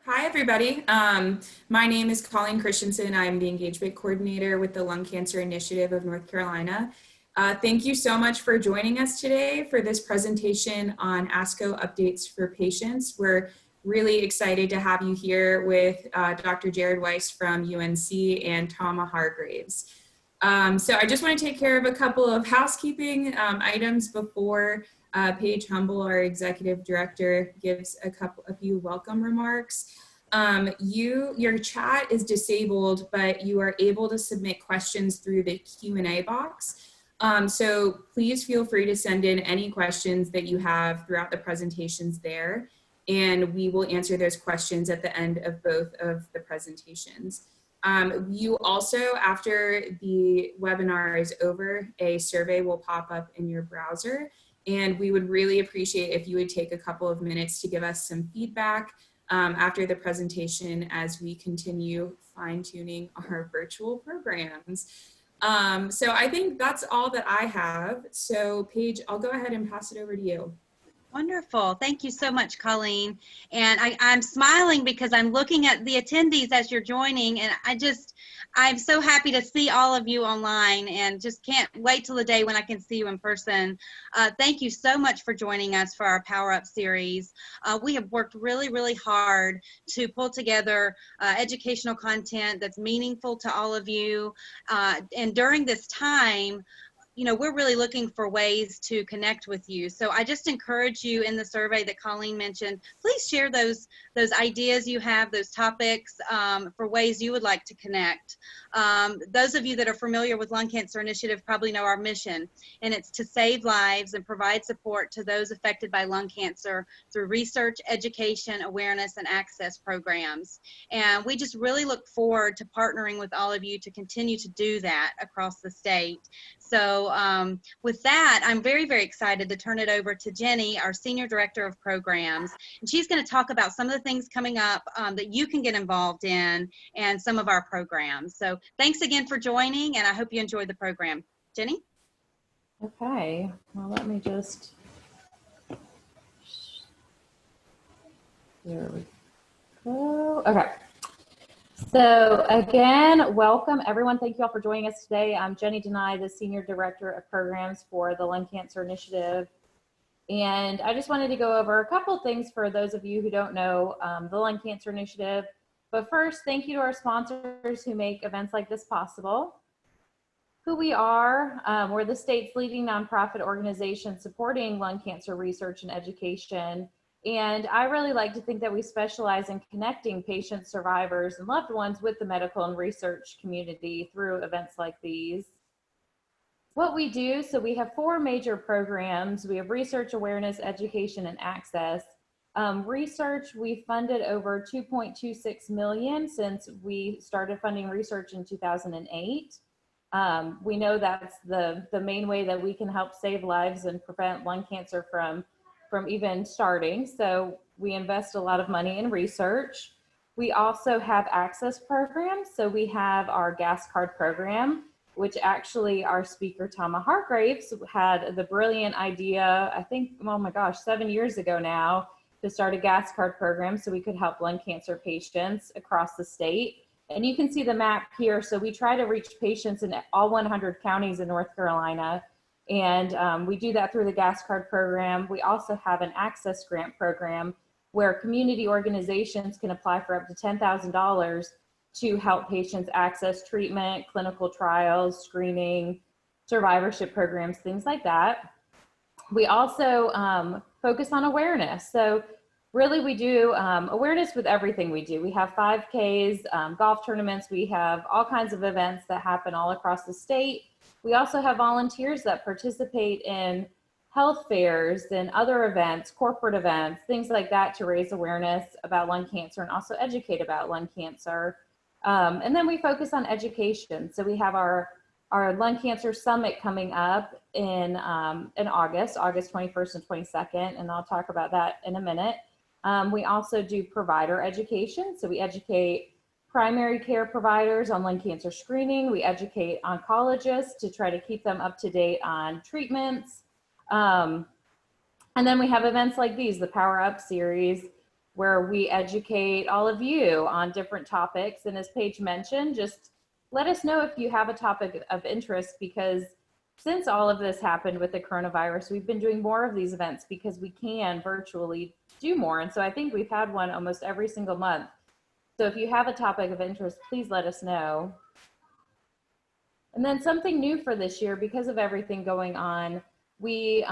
Hi, everybody. My name is Colleen Christensen. I'm the engagement coordinator with the Lung Cancer Initiative of North Carolina. Thank you so much for joining us today for this presentation on ASCO updates for patients. We're really excited to have you here with Dr. Jared Weiss from UNC and Tama Hargraves. So I just want to take care of a couple of housekeeping items before Paige Humble, our executive director, gives a few welcome remarks. Your chat is disabled, but you are able to submit questions through the Q&A box. So please feel free to send in any questions that you have throughout the presentations there, and we will answer those questions at the end of both of the presentations. You also, after the webinar is over, a survey will pop up in your browser, and we would really appreciate if you would take a couple of minutes to give us some feedback after the presentation as we continue fine-tuning our virtual programs. So I think that's all that I have. So Paige, I'll go ahead and pass it over to you. Wonderful. Thank you so much, Colleen. And I'm smiling because I'm looking at the attendees as you're joining, and I'm so happy to see all of you online and just can't wait till the day when I can see you in person. Thank you so much for joining us for our Power Up series. We have worked really, really hard to pull together educational content that's meaningful to all of you. And during this time, we're really looking for ways to connect with you. So I just encourage you in the survey that Colleen mentioned, please share those ideas you have, those topics for ways you would like to connect. Those of you that are familiar with Lung Cancer Initiative probably know our mission, and it's to save lives and provide support to those affected by lung cancer through research, education, awareness, and access programs. And we just really look forward to partnering with all of you to continue to do that across the state. So with that, I'm very, very excited to turn it over to Jenny, our Senior Director of Programs. And she's going to talk about some of the things coming up that you can get involved in and some of our programs. So thanks again for joining, and I hope you enjoyed the program. Jenny? Okay, well, let me just, there we go. Okay. So again, welcome everyone. Thank you all for joining us today. I'm Jenny Denai, the Senior Director of Programs for the Lung Cancer Initiative. And I just wanted to go over a couple things for those of you who don't know the Lung Cancer Initiative. But first, thank you to our sponsors who make events like this possible. Who we are, we're the state's leading nonprofit organization supporting lung cancer research and education. And I really like to think that we specialize in connecting patients, survivors, and loved ones with the medical and research community through events like these. What we do, so we have 4 major programs. We have research, awareness, education, and access. Research, we funded over $2.26 million since we started funding research in 2008. We know that's the main way that we can help save lives and prevent lung cancer from even starting. So we invest a lot of money in research. We also have access programs. So we have our gas card program, which actually our speaker, Tama Hargraves, had the brilliant idea, I think, oh my gosh, 7 years ago now, to start a gas card program so we could help lung cancer patients across the state. And you can see the map here. So we try to reach patients in all 100 counties in North Carolina. And we do that through the gas card program. We also have an access grant program where community organizations can apply for up to $10,000 to help patients access treatment, clinical trials, screening, survivorship programs, things like that. We also focus on awareness. So really we do awareness with everything we do. We have 5Ks, golf tournaments, we have all kinds of events that happen all across the state. We also have volunteers that participate in health fairs and other events, corporate events, things like that to raise awareness about lung cancer and also educate about lung cancer. And then we focus on education. So we have our Lung Cancer Summit coming up in August 21st and 22nd, and I'll talk about that in a minute. We also do provider education. So we educate primary care providers on lung cancer screening. We educate oncologists to try to keep them up to date on treatments. And then we have events like these, the Power Up series. where we educate all of you on different topics. And as Paige mentioned, just let us know if you have a topic of interest, because since all of this happened with the coronavirus, we've been doing more of these events because we can virtually do more. And so I think we've had one almost every single month. So if you have a topic of interest, please let us know. And then something new for this year, because of everything going on, we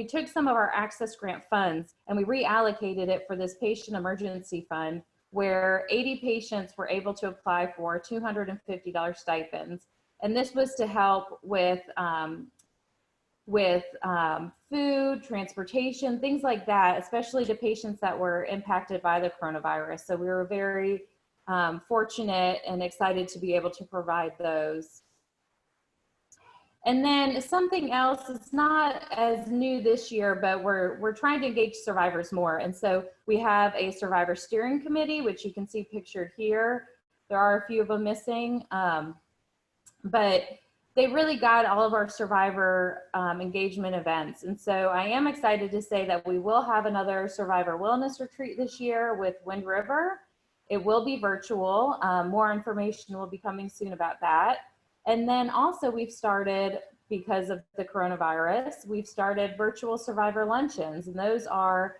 took some of our Access Grant funds and we reallocated it for this patient emergency fund, where 80 patients were able to apply for $250 stipends. And this was to help with food, transportation, things like that, especially to patients that were impacted by the coronavirus. So we were very fortunate and excited to be able to provide those. And then something else, it's not as new this year, but we're trying to engage survivors more. And so we have a survivor steering committee, which you can see pictured here. There are a few of them missing, but they really guide all of our survivor engagement events. And so I am excited to say that we will have another survivor wellness retreat this year with Wind River. It will be virtual. More information will be coming soon about that. And then also we've started, because of the coronavirus, we've started virtual survivor luncheons. And those are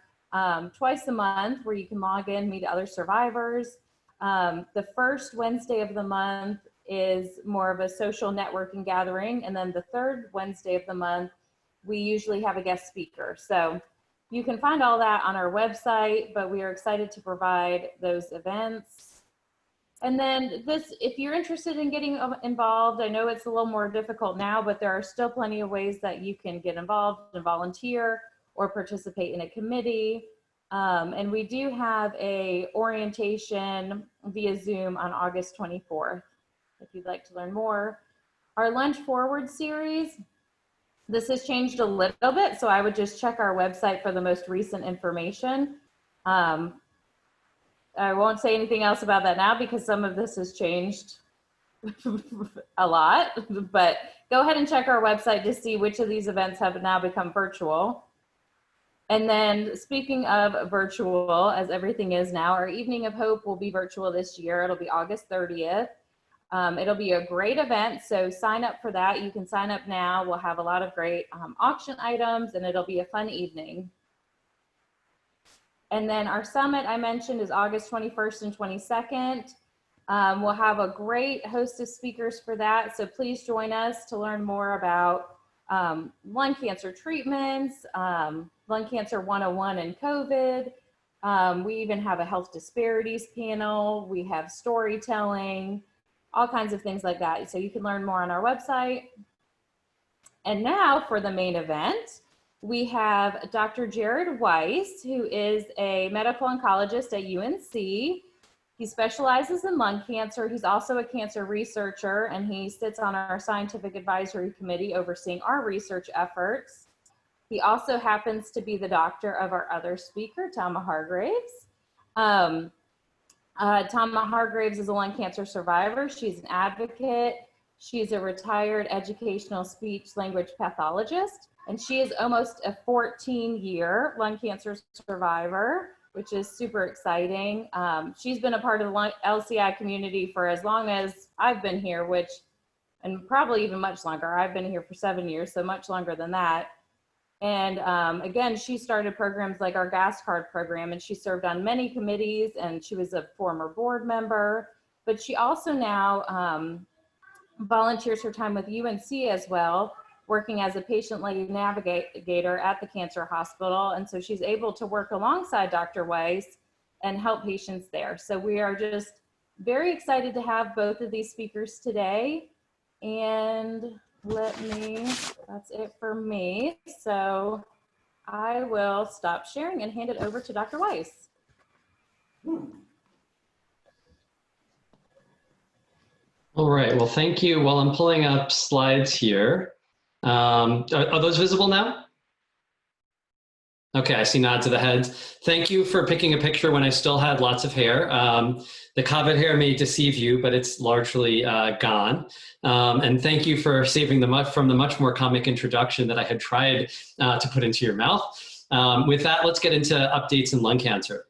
twice a month where you can log in, meet other survivors. The first Wednesday of the month is more of a social networking gathering. And then the third Wednesday of the month, we usually have a guest speaker. So you can find all that on our website, but we are excited to provide those events. And then this, if you're interested in getting involved, I know it's a little more difficult now, but there are still plenty of ways that you can get involved and volunteer or participate in a committee. And we do have a orientation via Zoom on August 24th, if you'd like to learn more. Our Lunch Forward series, this has changed a little bit, so I would just check our website for the most recent information. I won't say anything else about that now because some of this has changed a lot, but go ahead and check our website to see which of these events have now become virtual. And then speaking of virtual, as everything is now, our Evening of Hope will be virtual this year. It'll be August 30th. It'll be a great event, so sign up for that. You can sign up now. We'll have a lot of great auction items, and it'll be a fun evening. And then our summit I mentioned is August 21st and 22nd. We'll have a great host of speakers for that, so please join us to learn more about lung cancer treatments, lung cancer 101 and COVID. We even have a health disparities panel. We have storytelling, all kinds of things like that. So you can learn more on our website. And now for the main event, we have Dr. Jared Weiss, who is a medical oncologist at UNC. He specializes in lung cancer. He's also a cancer researcher, and he sits on our scientific advisory committee overseeing our research efforts. He also happens to be the doctor of our other speaker, Tama Hargraves. Tama Hargraves is a lung cancer survivor. She's an advocate. She's a retired educational speech language pathologist, and she is almost a 14-year lung cancer survivor, which is super exciting. She's been a part of the LCI community for as long as I've been here, and probably even much longer. I've been here for 7 years, so much longer than that. And again, she started programs like our gas card program, and she served on many committees, and she was a former board member, but she also now volunteers her time with UNC as well, working as a patient-led navigator at the cancer hospital. And so she's able to work alongside Dr. Weiss and help patients there. So we are just very excited to have both of these speakers today. And that's it for me. So I will stop sharing and hand it over to Dr. Weiss. All right, well, thank you. While I'm pulling up slides here, are those visible now? Okay, I see nods of the heads. Thank you for picking a picture when I still had lots of hair. The COVID hair may deceive you, but it's largely gone. And thank you for saving from the much more comic introduction that I had tried to put into your mouth. With that, let's get into updates in lung cancer.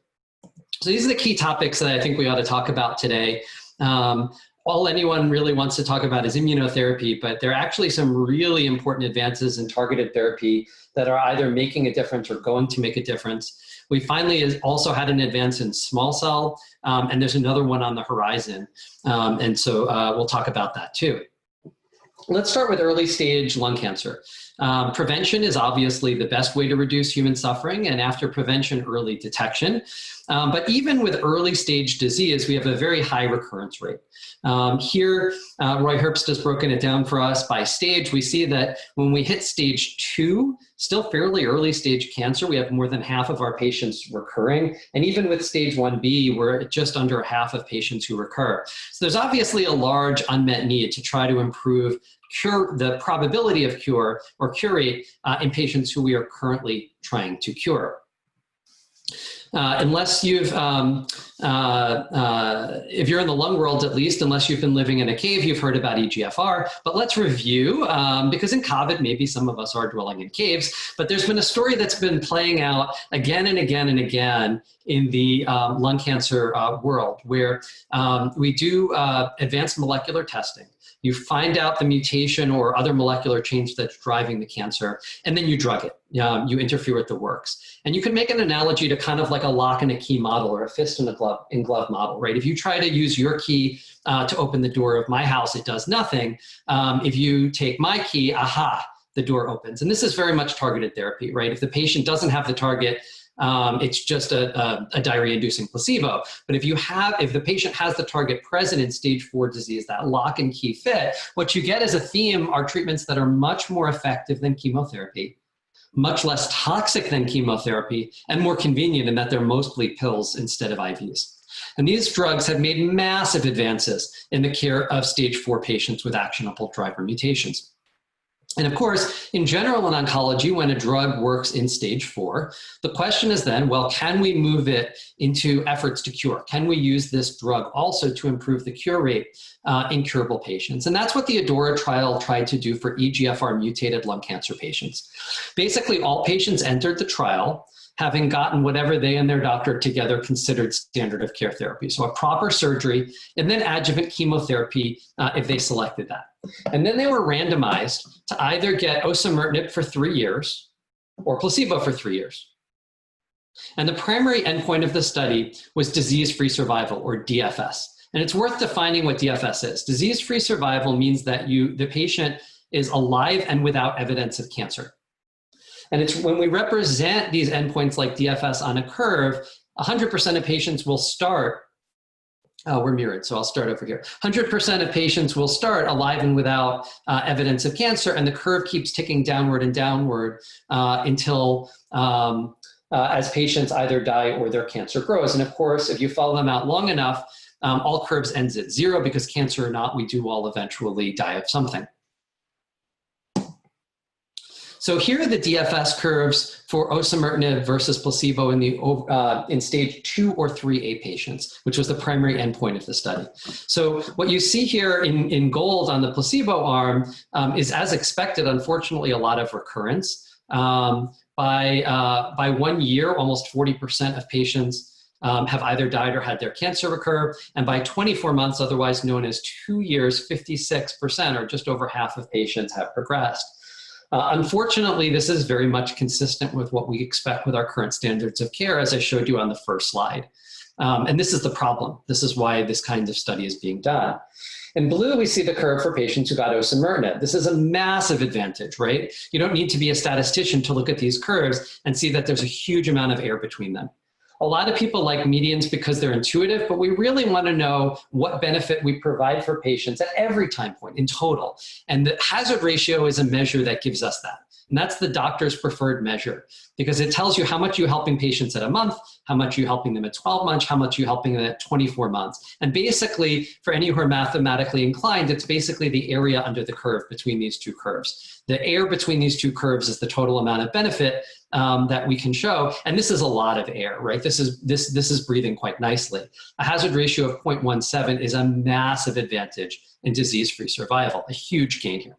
So these are the key topics that I think we ought to talk about today. All anyone really wants to talk about is immunotherapy, but there are actually some really important advances in targeted therapy that are either making a difference or going to make a difference. We finally also had an advance in small cell, and there's another one on the horizon. And so we'll talk about that too. Let's start with early stage lung cancer. Prevention is obviously the best way to reduce human suffering, and after prevention, early detection. But even with early stage disease, we have a very high recurrence rate. Here, Roy Herbst has broken it down for us by stage. We see that when we hit stage 2, still fairly early stage cancer, we have more than half of our patients recurring. And even with stage 1B, we're at just under half of patients who recur. So there's obviously a large unmet need to try to improve the probability of cure or cure rate in patients who we are currently trying to cure. Unless you've, if you're in the lung world at least, unless you've been living in a cave, you've heard about EGFR. But let's review, because in COVID, maybe some of us are dwelling in caves, but there's been a story that's been playing out again and again and again in the lung cancer world, where we do advanced molecular testing. You find out the mutation or other molecular change that's driving the cancer, and then you drug it. You interfere with the works. And you can make an analogy to kind of like a lock and a key model or a fist in a glove model, right? If you try to use your key to open the door of my house, it does nothing. If you take my key, aha, the door opens. And this is very much targeted therapy, right? If the patient doesn't have the target, it's just a diarrhea-inducing placebo. But if the patient has the target present in stage 4 disease, that lock and key fit, what you get as a theme are treatments that are much more effective than chemotherapy, much less toxic than chemotherapy, and more convenient in that they're mostly pills instead of IVs. And these drugs have made massive advances in the care of stage 4 patients with actionable driver mutations. And of course, in general in oncology, when a drug works in stage 4, the question is then, well, can we move it into efforts to cure? Can we use this drug also to improve the cure rate in curable patients? And that's what the ADAURA trial tried to do for EGFR mutated lung cancer patients. Basically, all patients entered the trial having gotten whatever they and their doctor together considered standard of care therapy. So a proper surgery and then adjuvant chemotherapy if they selected that. And then they were randomized to either get osimertinib for 3 years or placebo for 3 years. And the primary endpoint of the study was disease-free survival, or DFS. And it's worth defining what DFS is. Disease-free survival means that the patient is alive and without evidence of cancer. And it's when we represent these endpoints like DFS on a curve, 100% of patients will start, we're mirrored, so I'll start over here. 100% of patients will start alive and without evidence of cancer, and the curve keeps ticking downward and downward until as patients either die or their cancer grows. And of course, if you follow them out long enough, all curves ends at 0, because cancer or not, we do all eventually die of something. So here are the DFS curves for osimertinib versus placebo in stage 2 or 3A patients, which was the primary endpoint of the study. So what you see here in gold on the placebo arm is, as expected, unfortunately, a lot of recurrence. By 1 year, almost 40% of patients have either died or had their cancer recur. And by 24 months, otherwise known as 2 years, 56%, or just over half of patients, have progressed. Unfortunately, this is very much consistent with what we expect with our current standards of care, as I showed you on the first slide. And this is the problem. This is why this kind of study is being done. In blue, we see the curve for patients who got osimertinib. This is a massive advantage, right? You don't need to be a statistician to look at these curves and see that there's a huge amount of error between them. A lot of people like medians because they're intuitive, but we really want to know what benefit we provide for patients at every time point in total. And the hazard ratio is a measure that gives us that. And that's the doctor's preferred measure, because it tells you how much you're helping patients at a month, how much you're helping them at 12 months, how much you're helping them at 24 months. And basically, for any who are mathematically inclined, it's basically the area under the curve between these two curves. The air between these two curves is the total amount of benefit that we can show. And this is a lot of air, right? This is breathing quite nicely. A hazard ratio of 0.17 is a massive advantage in disease-free survival, a huge gain here.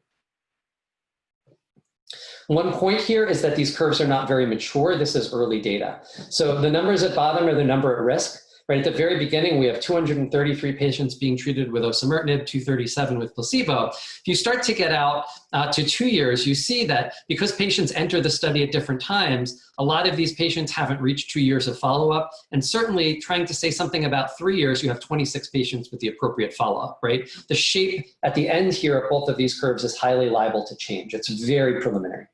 One point here is that these curves are not very mature. This is early data. So the numbers at bottom are the number at risk. Right at the very beginning, we have 233 patients being treated with osimertinib, 237 with placebo. If you start to get out to 2 years, you see that because patients enter the study at different times, a lot of these patients haven't reached 2 years of follow-up. And certainly trying to say something about 3 years, you have 26 patients with the appropriate follow-up, right? The shape at the end here of both of these curves is highly liable to change. It's very preliminary.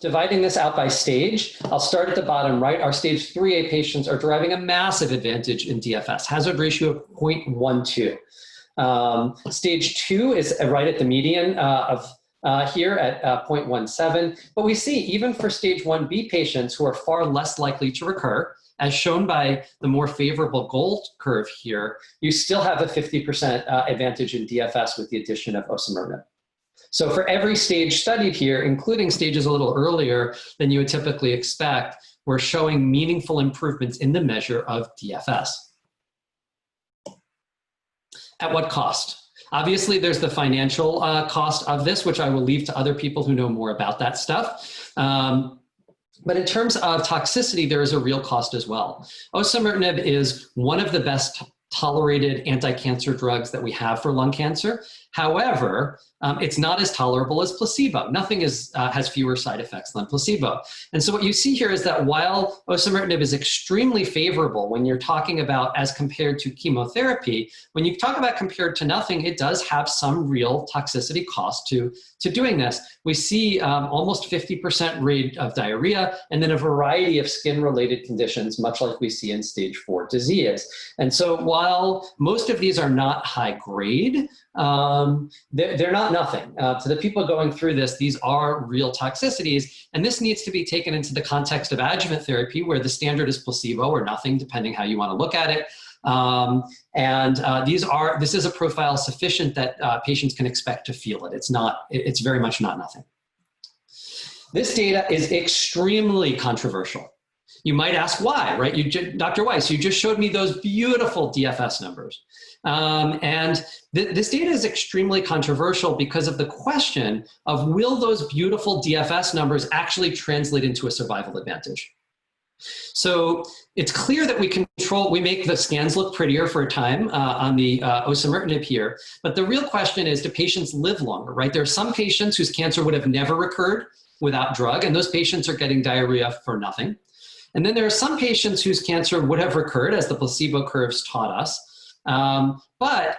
Dividing this out by stage, I'll start at the bottom right. Our stage 3A patients are deriving a massive advantage in DFS, hazard ratio of 0.12. Stage 2 is right at the median of here at 0.17. But we see even for stage 1B patients who are far less likely to recur, as shown by the more favorable gold curve here, you still have a 50% advantage in DFS with the addition of osimertinib. So for every stage studied here, including stages a little earlier than you would typically expect, we're showing meaningful improvements in the measure of DFS. At what cost? Obviously, there's the financial cost of this, which I will leave to other people who know more about that stuff. But in terms of toxicity, there is a real cost as well. Osimertinib is one of the best tolerated anti-cancer drugs that we have for lung cancer. However, it's not as tolerable as placebo. Nothing has fewer side effects than placebo. And so what you see here is that while osimertinib is extremely favorable when you're talking about as compared to chemotherapy, when you talk about compared to nothing, it does have some real toxicity cost to doing this. We see almost 50% rate of diarrhea and then a variety of skin-related conditions, much like we see in stage 4 disease. And so while most of these are not high grade, they're not nothing. To the people going through this, these are real toxicities, and this needs to be taken into the context of adjuvant therapy, where the standard is placebo or nothing, depending how you want to look at it. This is a profile sufficient that patients can expect to feel it. It's very much not nothing. This data is extremely controversial. You might ask why, right? Dr. Weiss, you just showed me those beautiful DFS numbers. This data is extremely controversial because of the question of, will those beautiful DFS numbers actually translate into a survival advantage? So it's clear that we make the scans look prettier for a time on the osimertinib here, but the real question is, do patients live longer, right? There are some patients whose cancer would have never recurred without drug, and those patients are getting diarrhea for nothing. And then there are some patients whose cancer would have recurred, as the placebo curves taught us, but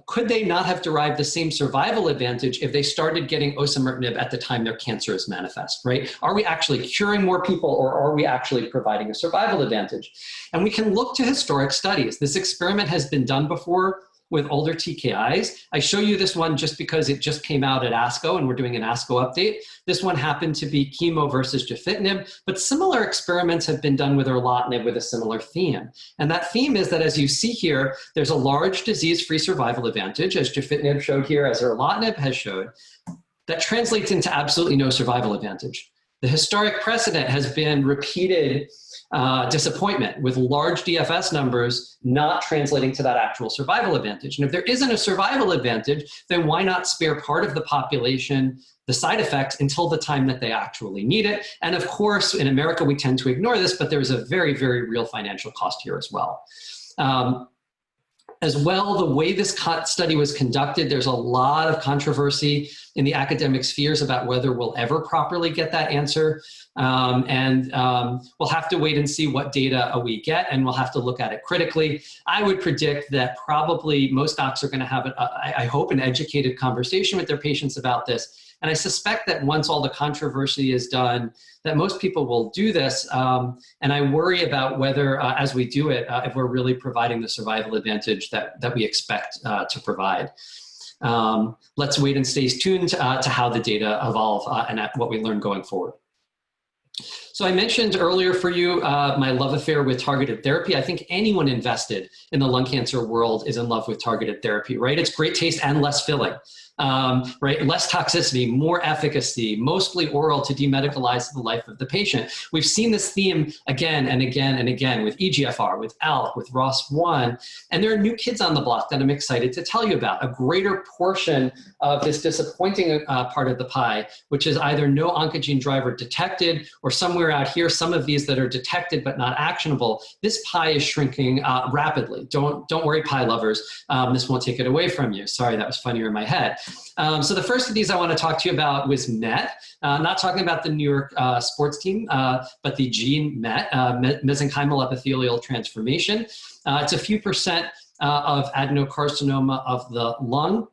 could they not have derived the same survival advantage if they started getting osimertinib at the time their cancer is manifest, right? Are we actually curing more people, or are we actually providing a survival advantage? And we can look to historic studies. This experiment has been done before with older TKIs. I show you this one just because it just came out at ASCO and we're doing an ASCO update. This one happened to be chemo versus gefitinib, but similar experiments have been done with erlotinib with a similar theme. And that theme is that, as you see here, there's a large disease-free survival advantage, as gefitinib showed here, as erlotinib has showed, that translates into absolutely no survival advantage. The historic precedent has been repeated disappointment with large DFS numbers not translating to that actual survival advantage. And if there isn't a survival advantage, then why not spare part of the population the side effects until the time that they actually need it? And of course, in America, we tend to ignore this, but there's a very, very real financial cost here as well. As well, the way this study was conducted, there's a lot of controversy in the academic spheres about whether we'll ever properly get that answer. We'll have to wait and see what data we get, and we'll have to look at it critically. I would predict that probably most docs are going to have, I hope, an educated conversation with their patients about this. And I suspect that once all the controversy is done, that most people will do this. And I worry about whether, as we do it, if we're really providing the survival advantage that we expect to provide. Let's wait and stay tuned to how the data evolve and what we learn going forward. So I mentioned earlier for you my love affair with targeted therapy. I think anyone invested in the lung cancer world is in love with targeted therapy, right? It's great taste and less filling. Right? Less toxicity, more efficacy, mostly oral to demedicalize the life of the patient. We've seen this theme again and again and again with EGFR, with ALK, with ROS1, and there are new kids on the block that I'm excited to tell you about. A greater portion of this disappointing part of the pie, which is either no oncogene driver detected or somewhere out here, some of these that are detected but not actionable. This pie is shrinking rapidly. Don't worry, pie lovers. This won't take it away from you. Sorry, that was funnier in my head. So the first of these I want to talk to you about was MET. Not talking about the New York sports team, but the gene MET, mesenchymal epithelial transformation. It's a few percent of adenocarcinoma of the lung.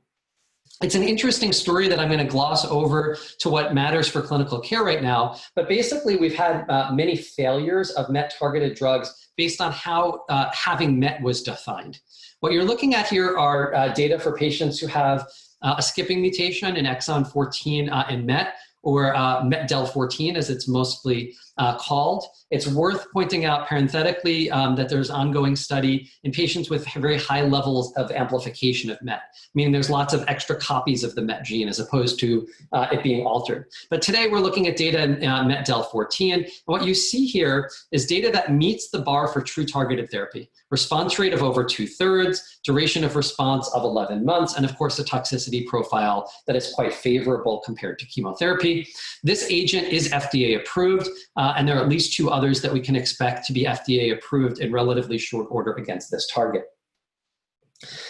It's an interesting story that I'm going to gloss over to what matters for clinical care right now. But basically, we've had many failures of MET-targeted drugs based on how having MET was defined. What you're looking at here are data for patients who have a skipping mutation in exon 14 in MET, or MET-del14 as it's mostly called. It's worth pointing out parenthetically that there's ongoing study in patients with very high levels of amplification of MET, meaning there's lots of extra copies of the MET gene as opposed to it being altered. But today we're looking at data in MET-del14. And what you see here is data that meets the bar for true targeted therapy. Response rate of over 2/3, duration of response of 11 months, and of course a toxicity profile that is quite favorable compared to chemotherapy. This agent is FDA approved, and there are at least 2 others that we can expect to be FDA approved in relatively short order against this target.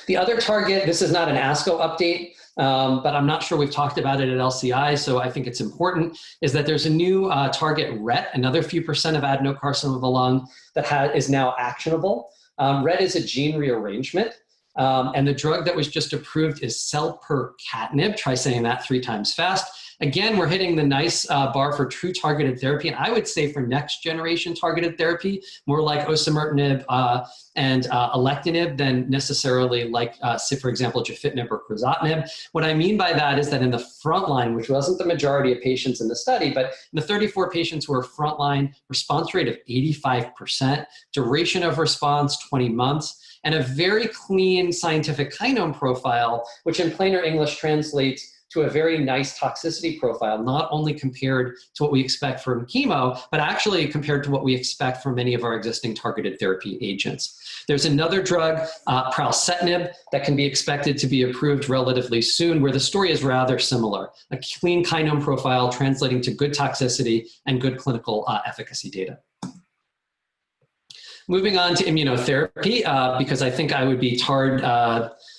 The other target, this is not an ASCO update, but I'm not sure we've talked about it at LCI, so I think it's important, is that there's a new target RET, another few percent of adenocarcinoma of the lung that is now actionable. RET is a gene rearrangement, and the drug that was just approved is selpercatinib. Try saying that 3 times fast. Again, we're hitting the nice bar for true targeted therapy, and I would say for next generation targeted therapy, more like osimertinib and alectinib than necessarily like, say, for example, gefitinib or crizotinib. What I mean by that is that in the front line, which wasn't the majority of patients in the study, but in the 34 patients who were frontline, response rate of 85%, duration of response 20 months, and a very clean scientific kinome profile, which in plainer English translates to a very nice toxicity profile, not only compared to what we expect from chemo, but actually compared to what we expect from many of our existing targeted therapy agents. There's another drug, pralsetinib, that can be expected to be approved relatively soon, where the story is rather similar. A clean kinome profile translating to good toxicity and good clinical efficacy data. Moving on to immunotherapy, because I think I would be tarred,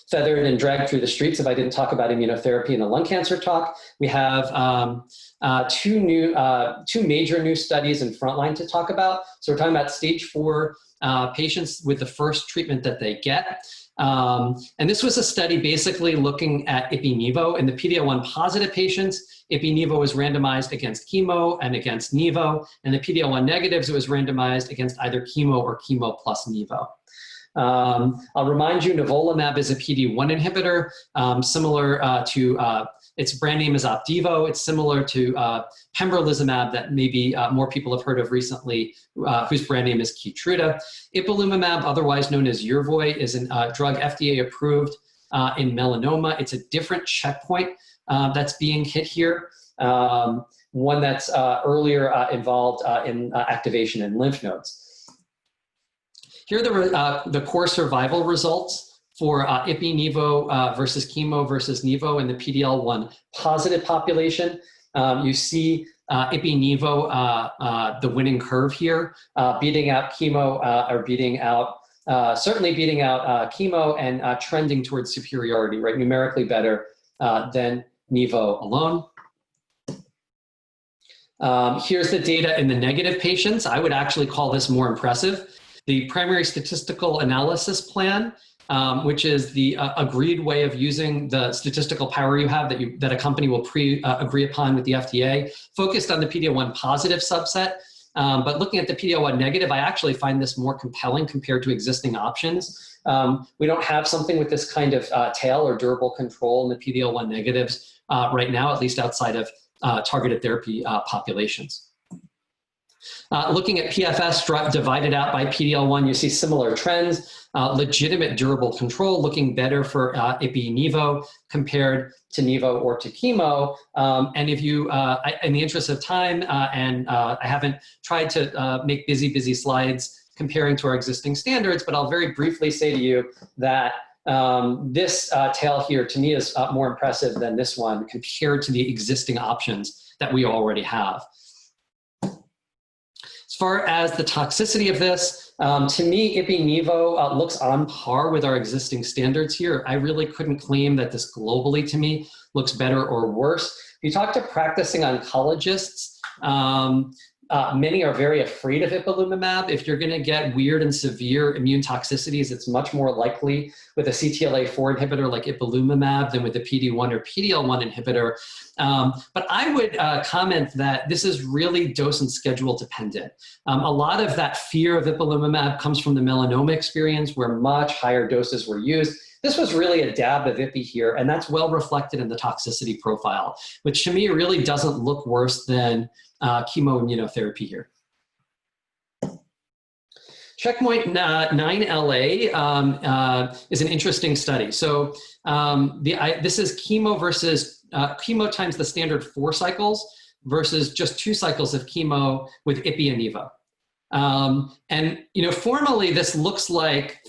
feathered, and dragged through the streets if I didn't talk about immunotherapy in the lung cancer talk. We have 2 major new studies in frontline to talk about. So we're talking about stage 4 patients with the first treatment that they get. And this was a study basically looking at ipi-nivo. In the PD-L1 positive patients, ipi-nivo was randomized against chemo and against nivo. And the PD-L1 negatives, it was randomized against either chemo or chemo plus nivo. I'll remind you, nivolumab is a PD-1 inhibitor, similar to, its brand name is Opdivo. It's similar to pembrolizumab that maybe more people have heard of recently, whose brand name is Keytruda. Ipilimumab, otherwise known as Yervoy, is a drug FDA approved in melanoma. It's a different checkpoint that's being hit here, one that's earlier involved in activation in lymph nodes. Here are the core survival results for ipi-nivo versus chemo versus nivo in the PD-L1 positive population. You see ipi-nivo, the winning curve here, beating out chemo or beating out, certainly beating out chemo and trending towards superiority, right? Numerically better than nivo alone. Here's the data in the negative patients. I would actually call this more impressive. The primary statistical analysis plan, which is the agreed way of using the statistical power you have that a company will agree upon with the FDA, focused on the PD-L1 positive subset. But looking at the PD-L1 negative, I actually find this more compelling compared to existing options. We don't have something with this kind of tail or durable control in the PD-L1 negatives right now, at least outside of targeted therapy populations. Looking at PFS divided out by PD-L1, you see similar trends. Legitimate durable control, looking better for ipi-nivo compared to nivo or to chemo. And if you, in the interest of time, I haven't tried to make busy slides comparing to our existing standards, but I'll very briefly say to you that this tail here to me is more impressive than this one compared to the existing options that we already have. As far as the toxicity of this, to me, ipi-nivo looks on par with our existing standards here. I really couldn't claim that this globally to me looks better or worse. If you talk to practicing oncologists, many are very afraid of ipilimumab. If you're going to get weird and severe immune toxicities, it's much more likely with a CTLA-4 inhibitor like ipilimumab than with a PD-1 or PD-L1 inhibitor. But I would comment that this is really dose and schedule dependent. A lot of that fear of ipilimumab comes from the melanoma experience where much higher doses were used. This was really a dab of ipi here, and that's well reflected in the toxicity profile, which to me really doesn't look worse than chemoimmunotherapy here. Checkpoint 9LA is an interesting study. So this is chemo versus chemo times the standard 4 cycles versus just 2 cycles of chemo with ipi and nivo. And formally this looks like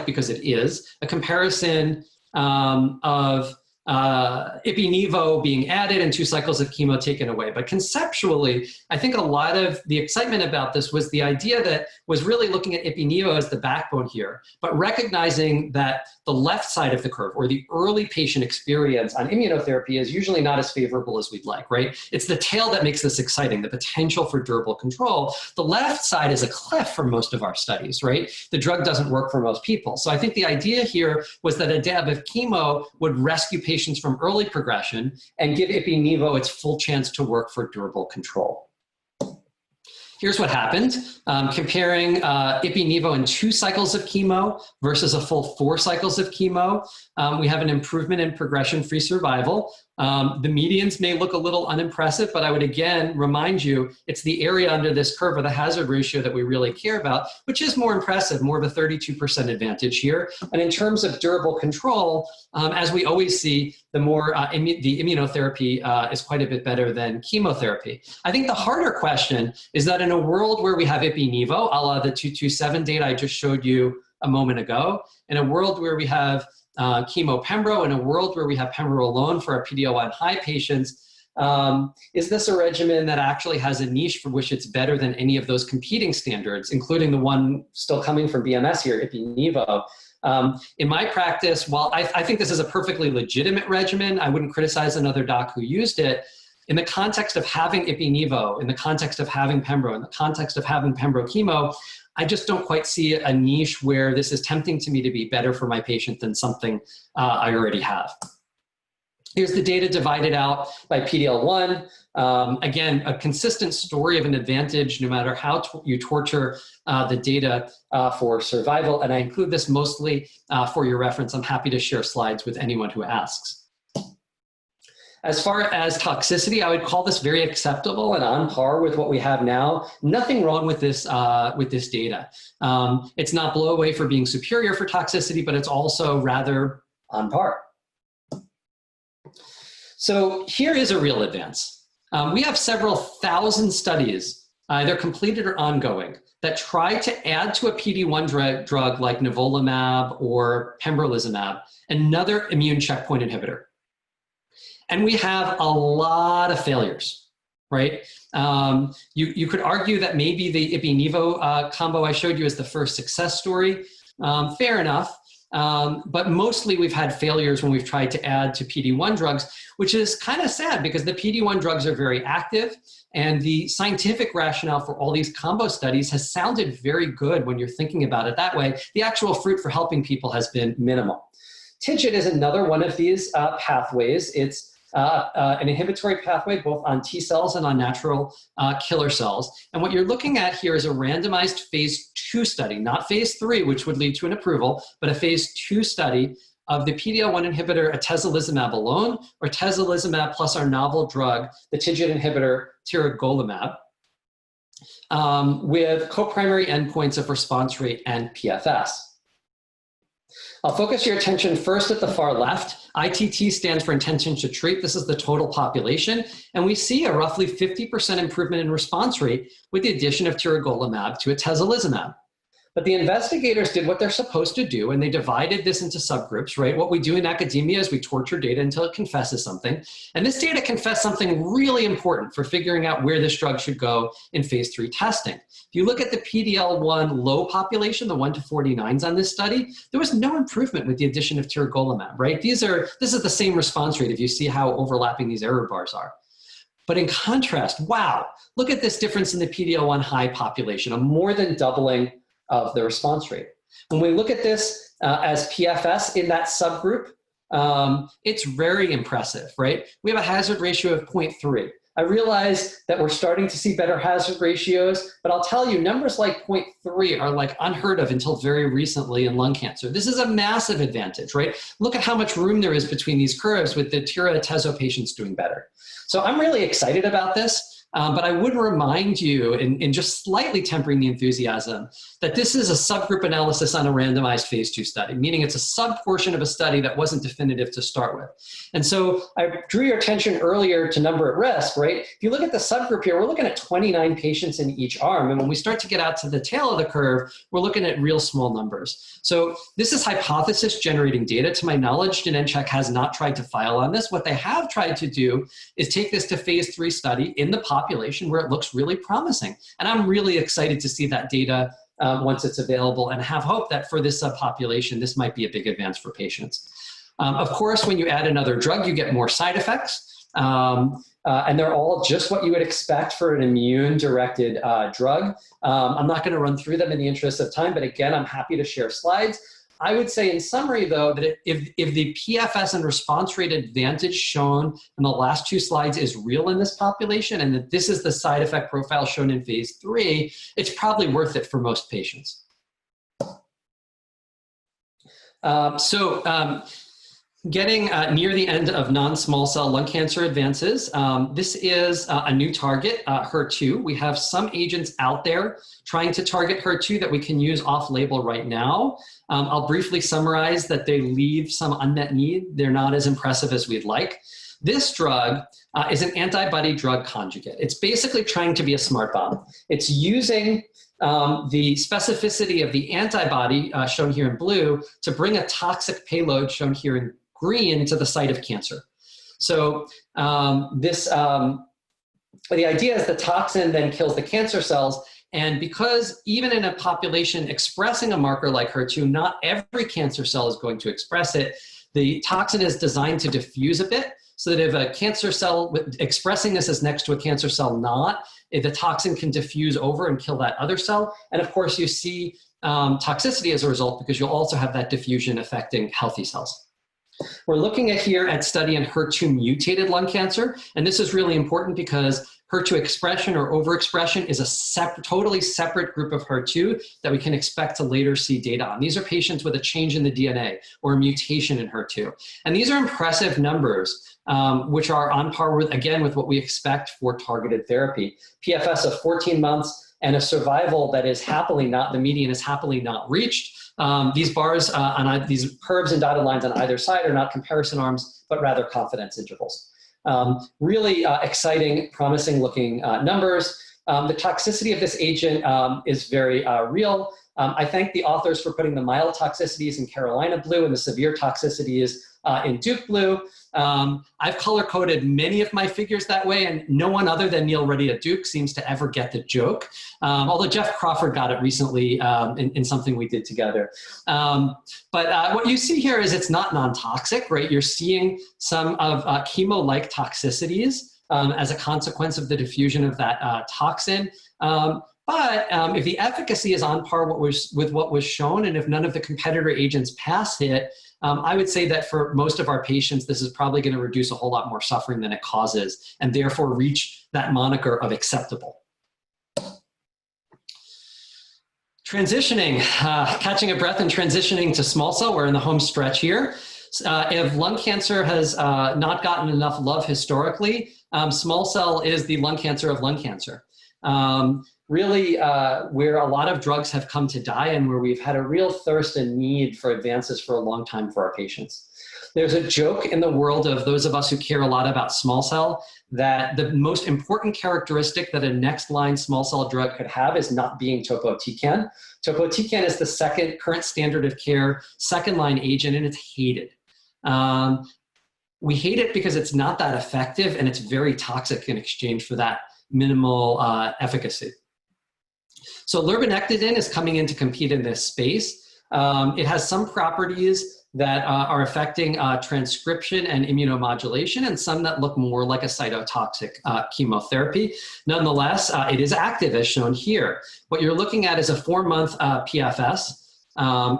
because it is a comparison of ipi-nivo being added and 2 cycles of chemo taken away. But conceptually, I think a lot of the excitement about this was the idea that was really looking at ipi-nivo as the backbone here, but recognizing that the left side of the curve, or the early patient experience on immunotherapy, is usually not as favorable as we'd like, right? It's the tail that makes this exciting, the potential for durable control. The left side is a cliff for most of our studies, right? The drug doesn't work for most people. So I think the idea here was that a dab of chemo would rescue patients from early progression and give ipi-nivo its full chance to work for durable control. Here's what happened. Comparing ipi-nivo in 2 cycles of chemo versus a full 4 cycles of chemo, we have an improvement in progression-free survival. The medians may look a little unimpressive, but I would again remind you, it's the area under this curve, or the hazard ratio, that we really care about, which is more impressive, more of a 32% advantage here. And in terms of durable control, as we always see, the more the immunotherapy is quite a bit better than chemotherapy. I think the harder question is that in a world where we have ipi-nivo, a la the 227 data I just showed you a moment ago, in a world where we have chemo-pembro, in a world where we have pembro alone for our PD-L1 high patients, is this a regimen that actually has a niche for which it's better than any of those competing standards, including the one still coming from BMS here, ipi-nivo? In my practice, while I think this is a perfectly legitimate regimen, I wouldn't criticize another doc who used it. In the context of having ipi-nivo, in the context of having pembro, in the context of having pembro chemo, I just don't quite see a niche where this is tempting to me to be better for my patient than something I already have. Here's the data divided out by PD-L1. Again, a consistent story of an advantage no matter how you torture the data for survival. And I include this mostly for your reference. I'm happy to share slides with anyone who asks. As far as toxicity, I would call this very acceptable and on par with what we have now. Nothing wrong with this data. It's not blow away for being superior for toxicity, but it's also rather on par. So here is a real advance. We have several thousand studies, either completed or ongoing, that try to add to a PD-1 drug like nivolumab or pembrolizumab, another immune checkpoint inhibitor. And we have a lot of failures, right? You could argue that maybe the ipi-nivo combo I showed you is the first success story. Fair enough. But mostly we've had failures when we've tried to add to PD-1 drugs, which is kind of sad because the PD-1 drugs are very active and the scientific rationale for all these combo studies has sounded very good when you're thinking about it that way. The actual fruit for helping people has been minimal. TIGIT is another one of these pathways. It's an inhibitory pathway both on T cells and on natural killer cells. And what you're looking at here is a randomized phase 2 study, not phase 3, which would lead to an approval, but a phase 2 study of the PD-L1 inhibitor atezolizumab alone, or atezolizumab plus our novel drug, the TIGIT inhibitor tiragolumab. with co-primary endpoints of response rate and PFS. I'll focus your attention first at the far left. ITT stands for intention to treat. This is the total population. And we see a roughly 50% improvement in response rate with the addition of tiragolumab to atezolizumab. But the investigators did what they're supposed to do, and they divided this into subgroups, right? What we do in academia is we torture data until it confesses something. And this data confessed something really important for figuring out where this drug should go in phase 3 testing. If you look at the PD-L1 low population, the 1 to 49s on this study, there was no improvement with the addition of tiragolumab, right? This is the same response rate if you see how overlapping these error bars are. But in contrast, wow, look at this difference in the PD-L1 high population, a more than doubling of the response rate. When we look at this as PFS in that subgroup, it's very impressive, right? We have a hazard ratio of 0.3. I realize that we're starting to see better hazard ratios, but I'll tell you, numbers like 0.3 are like unheard of until very recently in lung cancer. This is a massive advantage, right? Look at how much room there is between these curves with the tira-atezo patients doing better. So I'm really excited about this. But I would remind you, in just slightly tempering the enthusiasm, that this is a subgroup analysis on a randomized phase 2 study, meaning it's a subportion of a study that wasn't definitive to start with. And so I drew your attention earlier to number at risk, right? If you look at the subgroup here, we're looking at 29 patients in each arm. And when we start to get out to the tail of the curve, we're looking at real small numbers. So this is hypothesis generating data. To my knowledge, Genentech has not tried to file on this. What they have tried to do is take this to phase 3 study in the population where it looks really promising. And I'm really excited to see that data once it's available and have hope that for this subpopulation, this might be a big advance for patients. Of course, when you add another drug, you get more side effects. And they're all just what you would expect for an immune-directed drug. I'm not going to run through them in the interest of time, but again, I'm happy to share slides. I would say in summary, though, that if the PFS and response rate advantage shown in the last 2 slides is real in this population, and that this is the side effect profile shown in phase 3, it's probably worth it for most patients. Getting near the end of non-small cell lung cancer advances, this is a new target, HER2. We have some agents out there trying to target HER2 that we can use off-label right now. I'll briefly summarize that they leave some unmet need. They're not as impressive as we'd like. This drug is an antibody drug conjugate. It's basically trying to be a smart bomb. It's using the specificity of the antibody, shown here in blue, to bring a toxic payload, shown here in green, to the site of cancer. So the idea is the toxin then kills the cancer cells. And because even in a population expressing a marker like HER2, not every cancer cell is going to express it, the toxin is designed to diffuse a bit so that if a cancer cell expressing this is next to a cancer cell not, if the toxin can diffuse over and kill that other cell. And of course, you see toxicity as a result because you'll also have that diffusion affecting healthy cells. We're looking at study in HER2 mutated lung cancer, and this is really important because HER2 expression or overexpression is a totally separate group of HER2 that we can expect to later see data on. These are patients with a change in the DNA or a mutation in HER2. And these are impressive numbers, which are on par with, again, with what we expect for targeted therapy. PFS of 14 months and a survival that is happily not, the median is happily not reached. These bars on these curves and dotted lines on either side are not comparison arms, but rather confidence intervals. Really exciting, promising looking numbers. The toxicity of this agent is very real. I thank the authors for putting the mild toxicities in Carolina blue and the severe toxicities in Duke blue. I've color-coded many of my figures that way, and no one other than Neil Reddy at Duke seems to ever get the joke, although Jeff Crawford got it recently in something we did together. But what you see here is it's not non-toxic, right? You're seeing some of chemo-like toxicities as a consequence of the diffusion of that toxin. But if the efficacy is on par with what was shown, and if none of the competitor agents pass it, I would say that for most of our patients, this is probably going to reduce a whole lot more suffering than it causes, and therefore reach that moniker of acceptable. Transitioning, catching a breath and transitioning to small cell, we're in the home stretch here. If lung cancer has not gotten enough love historically, small cell is the lung cancer of lung cancer. really where a lot of drugs have come to die and where we've had a real thirst and need for advances for a long time for our patients. There's a joke in the world of those of us who care a lot about small cell that the most important characteristic that a next line small cell drug could have is not being topotecan. Topotecan is the second current standard of care, second line agent, and it's hated. We hate it because it's not that effective and it's very toxic in exchange for that minimal efficacy. So lurbinectedin is coming in to compete in this space. It has some properties that are affecting transcription and immunomodulation, and some that look more like a cytotoxic chemotherapy. Nonetheless, it is active as shown here. What you're looking at is a 4-month PFS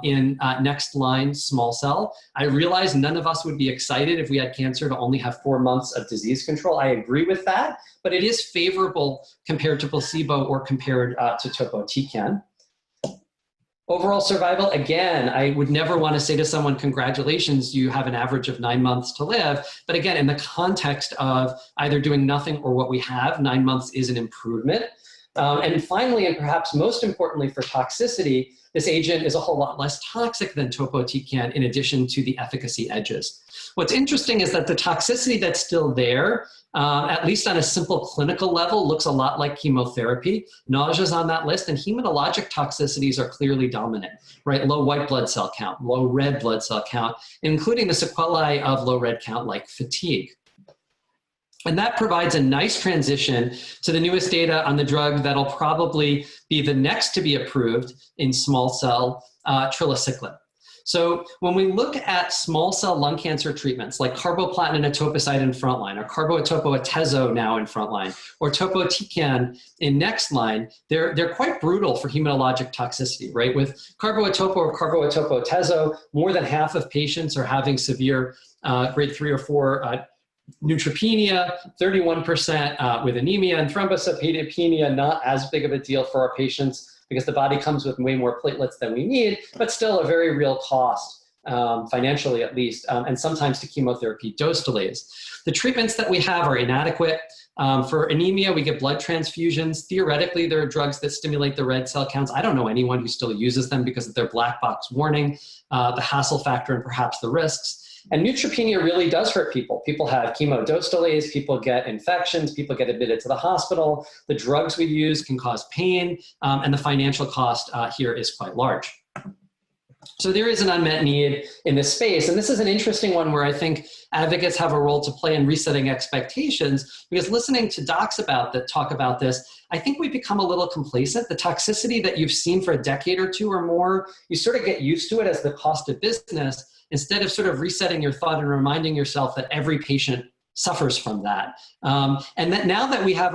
in next line small cell. I realize none of us would be excited if we had cancer to only have 4 months of disease control. I agree with that, but it is favorable compared to placebo or compared to topotecan. Overall survival, again, I would never want to say to someone, congratulations, you have an average of 9 months to live. But again, in the context of either doing nothing or what we have, 9 months is an improvement. And finally, and perhaps most importantly for toxicity, this agent is a whole lot less toxic than topotecan in addition to the efficacy edges. What's interesting is that the toxicity that's still there, at least on a simple clinical level, looks a lot like chemotherapy. Nausea's on that list, and hematologic toxicities are clearly dominant, right? Low white blood cell count, low red blood cell count, including the sequelae of low red count like fatigue. And that provides a nice transition to the newest data on the drug that'll probably be the next to be approved in small cell, trilaciclib. So when we look at small cell lung cancer treatments like carboplatin and etoposide in frontline, or carbo-etopo-atezo now in frontline, or topotecan in next line, they're quite brutal for hematologic toxicity, right? With carbo-etopo or carbo-etopo-atezo, more than half of patients are having severe grade 3 or 4 neutropenia, 31% with anemia, and thrombocytopenia, not as big of a deal for our patients because the body comes with way more platelets than we need, but still a very real cost, financially at least, and sometimes to chemotherapy dose delays. The treatments that we have are inadequate. For anemia, we get blood transfusions. Theoretically, there are drugs that stimulate the red cell counts. I don't know anyone who still uses them because of their black box warning, the hassle factor, and perhaps the risks. And neutropenia really does hurt people. People have chemo dose delays, people get infections, people get admitted to the hospital. The drugs we use can cause pain, and the financial cost here is quite large. So there is an unmet need in this space. And this is an interesting one where I think advocates have a role to play in resetting expectations, because listening to docs talk about this, I think we become a little complacent. The toxicity that you've seen for a decade or two or more, you sort of get used to it as the cost of business, instead of sort of resetting your thought and reminding yourself that every patient suffers from that. And that now that we have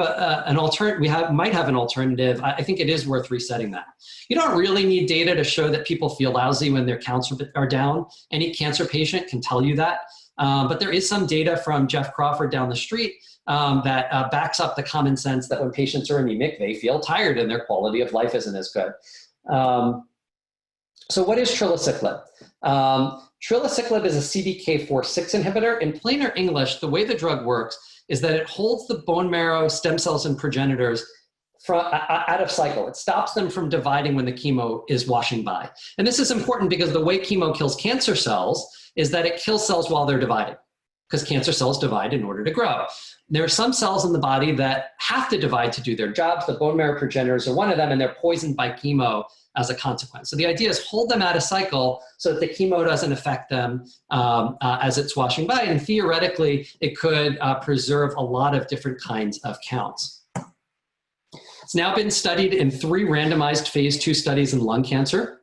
might have an alternative, I think it is worth resetting that. You don't really need data to show that people feel lousy when their counts are down. Any cancer patient can tell you that. But there is some data from Jeff Crawford down the street that backs up the common sense that when patients are anemic, they feel tired and their quality of life isn't as good. So what is trilaciclib? Trilaciclib is a CDK4/6 inhibitor. In plainer English, the way the drug works is that it holds the bone marrow, stem cells, and progenitors out of cycle. It stops them from dividing when the chemo is washing by. And this is important because the way chemo kills cancer cells is that it kills cells while they're dividing, because cancer cells divide in order to grow. There are some cells in the body that have to divide to do their jobs. The bone marrow progenitors are one of them, and they're poisoned by chemo as a consequence. So the idea is hold them out of cycle so that the chemo doesn't affect them as it's washing by. And theoretically, it could preserve a lot of different kinds of counts. It's now been studied in 3 randomized phase 2 studies in lung cancer.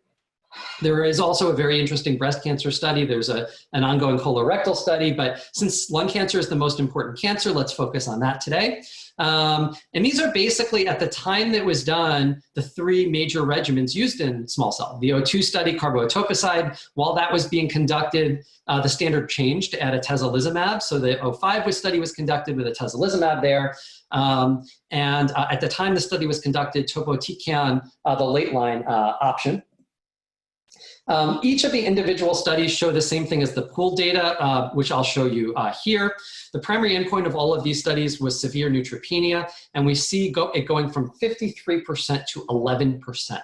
There is also a very interesting breast cancer study. There's an ongoing colorectal study, but since lung cancer is the most important cancer, let's focus on that today. And these are basically, at the time that was done, the 3 major regimens used in small cell. The O2 study, carbo-etoposide, while that was being conducted, the standard changed at atezolizumab. So the O5 study was conducted with atezolizumab there. And at the time the study was conducted, topotecan, the late line option. Each of the individual studies show the same thing as the pooled data, which I'll show you here. The primary endpoint of all of these studies was severe neutropenia, and we see it going from 53% to 11%.